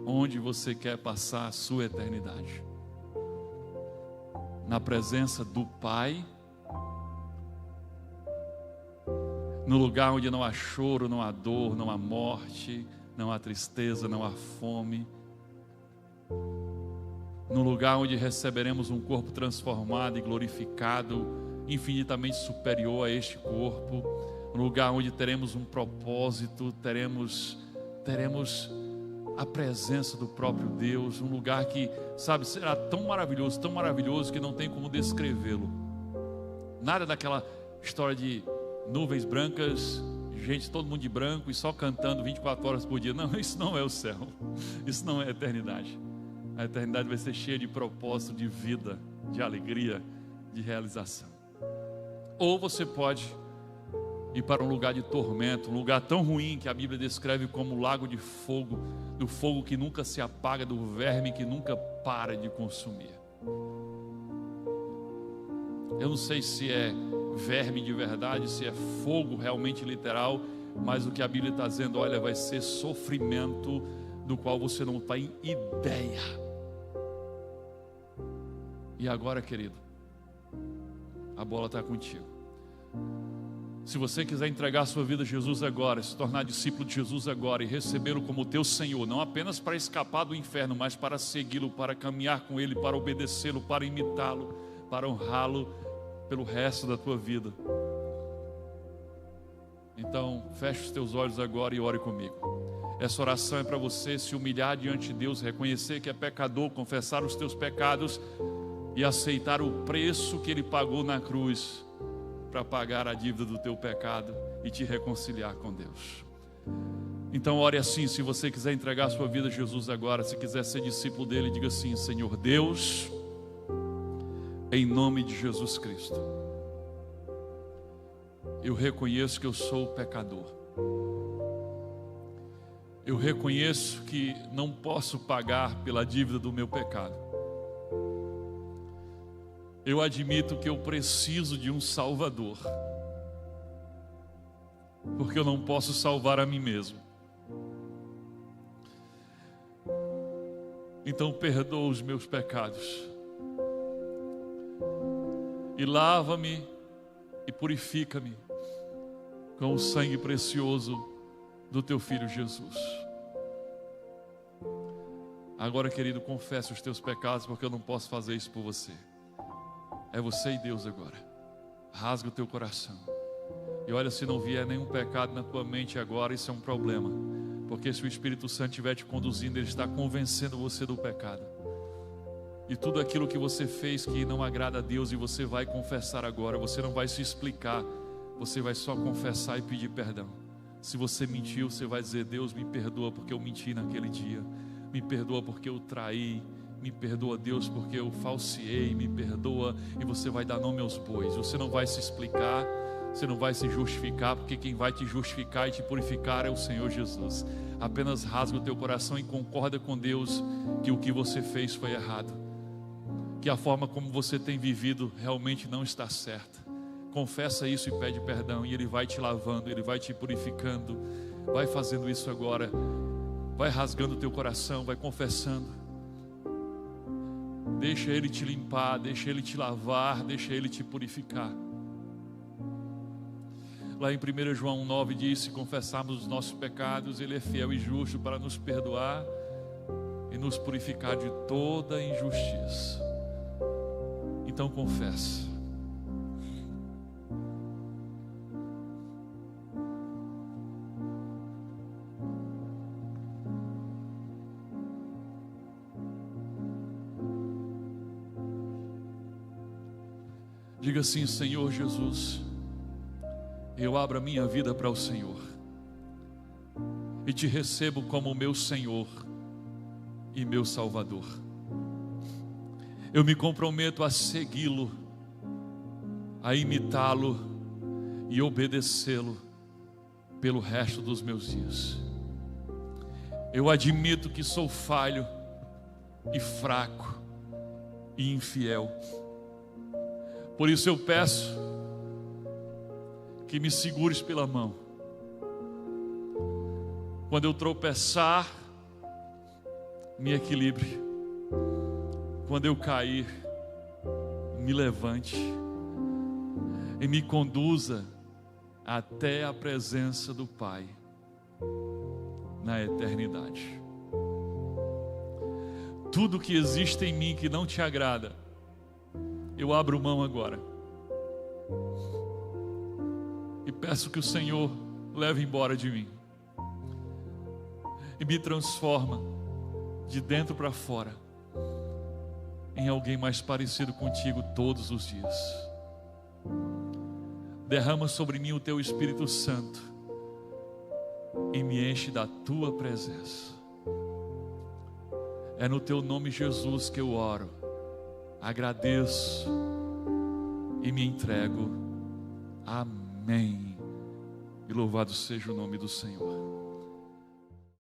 Onde você quer passar a sua eternidade? Na presença do Pai, no lugar onde não há choro, não há dor, não há morte, não há tristeza, não há fome, no lugar onde receberemos um corpo transformado e glorificado, infinitamente superior a este corpo, no lugar onde teremos um propósito, teremos a presença do próprio Deus, um lugar que, sabe, será tão maravilhoso que não tem como descrevê-lo. Nada daquela história de nuvens brancas, gente, todo mundo de branco e só cantando 24 horas por dia. Não, isso não é o céu, isso não é a eternidade. A eternidade vai ser cheia de propósito, de vida, de alegria, de realização. Ou você pode ir para um lugar de tormento, um lugar tão ruim que a Bíblia descreve como lago de fogo, do fogo que nunca se apaga, do verme que nunca para de consumir. Eu não sei se é verme de verdade, se é fogo realmente literal, mas o que a Bíblia está dizendo, olha, vai ser sofrimento do qual você não tem ideia. E agora, querido, a bola está contigo. Se você quiser entregar a sua vida a Jesus agora, se tornar discípulo de Jesus agora e recebê-lo como teu Senhor, não apenas para escapar do inferno, mas para segui-lo, para caminhar com Ele, para obedecê-lo, para imitá-lo, para honrá-lo pelo resto da tua vida. Então, feche os teus olhos agora e ore comigo. Essa oração é para você se humilhar diante de Deus, reconhecer que é pecador, confessar os teus pecados e aceitar o preço que Ele pagou na cruz para pagar a dívida do teu pecado e te reconciliar com Deus. Então ore assim, se você quiser entregar a sua vida a Jesus agora, se quiser ser discípulo dele, diga assim: Senhor Deus, em nome de Jesus Cristo, eu reconheço que eu sou pecador. Eu reconheço que não posso pagar pela dívida do meu pecado. Eu admito que eu preciso de um Salvador, porque eu não posso salvar a mim mesmo. Então perdoa os meus pecados e lava-me e purifica-me com o sangue precioso do teu Filho Jesus. Agora, querido, confessa os teus pecados, porque eu não posso fazer isso por você. É você e Deus agora. Rasga o teu coração. E olha, se não vier nenhum pecado na tua mente agora, isso é um problema. Porque se o Espírito Santo estiver te conduzindo, Ele está convencendo você do pecado. E tudo aquilo que você fez que não agrada a Deus, e você vai confessar agora. Você não vai se explicar, você vai só confessar e pedir perdão. Se você mentiu, você vai dizer: Deus, me perdoa porque eu menti naquele dia. Me perdoa porque eu traí. Me perdoa, Deus, porque eu falseei. Me perdoa. E você vai dar nome aos bois. Você não vai se explicar, você não vai se justificar, porque quem vai te justificar e te purificar é o Senhor Jesus. Apenas rasga o teu coração e concorda com Deus que o que você fez foi errado, que a forma como você tem vivido realmente não está certa. Confessa isso e pede perdão, e Ele vai te lavando, Ele vai te purificando. Vai fazendo isso agora. Vai rasgando o teu coração, vai confessando. Deixa Ele te limpar, deixa Ele te lavar, deixa Ele te purificar. Lá em 1 João 9 diz: se confessarmos os nossos pecados, Ele é fiel e justo para nos perdoar e nos purificar de toda injustiça. Então confessa. Diga assim: Senhor Jesus, eu abro a minha vida para o Senhor e te recebo como meu Senhor e meu Salvador. Eu me comprometo a segui-lo, a imitá-lo e obedecê-lo pelo resto dos meus dias. Eu admito que sou falho e fraco e infiel. Por isso eu peço que me segures pela mão. Quando eu tropeçar, me equilibre. Quando eu cair, me levante e me conduza até a presença do Pai na eternidade. Tudo que existe em mim que não te agrada, eu abro mão agora e peço que o Senhor leve embora de mim e me transforma de dentro para fora em alguém mais parecido contigo todos os dias. Derrama sobre mim o teu Espírito Santo e me enche da tua presença. É no teu nome, Jesus, que eu oro, agradeço e me entrego. Amém. E louvado seja o nome do Senhor.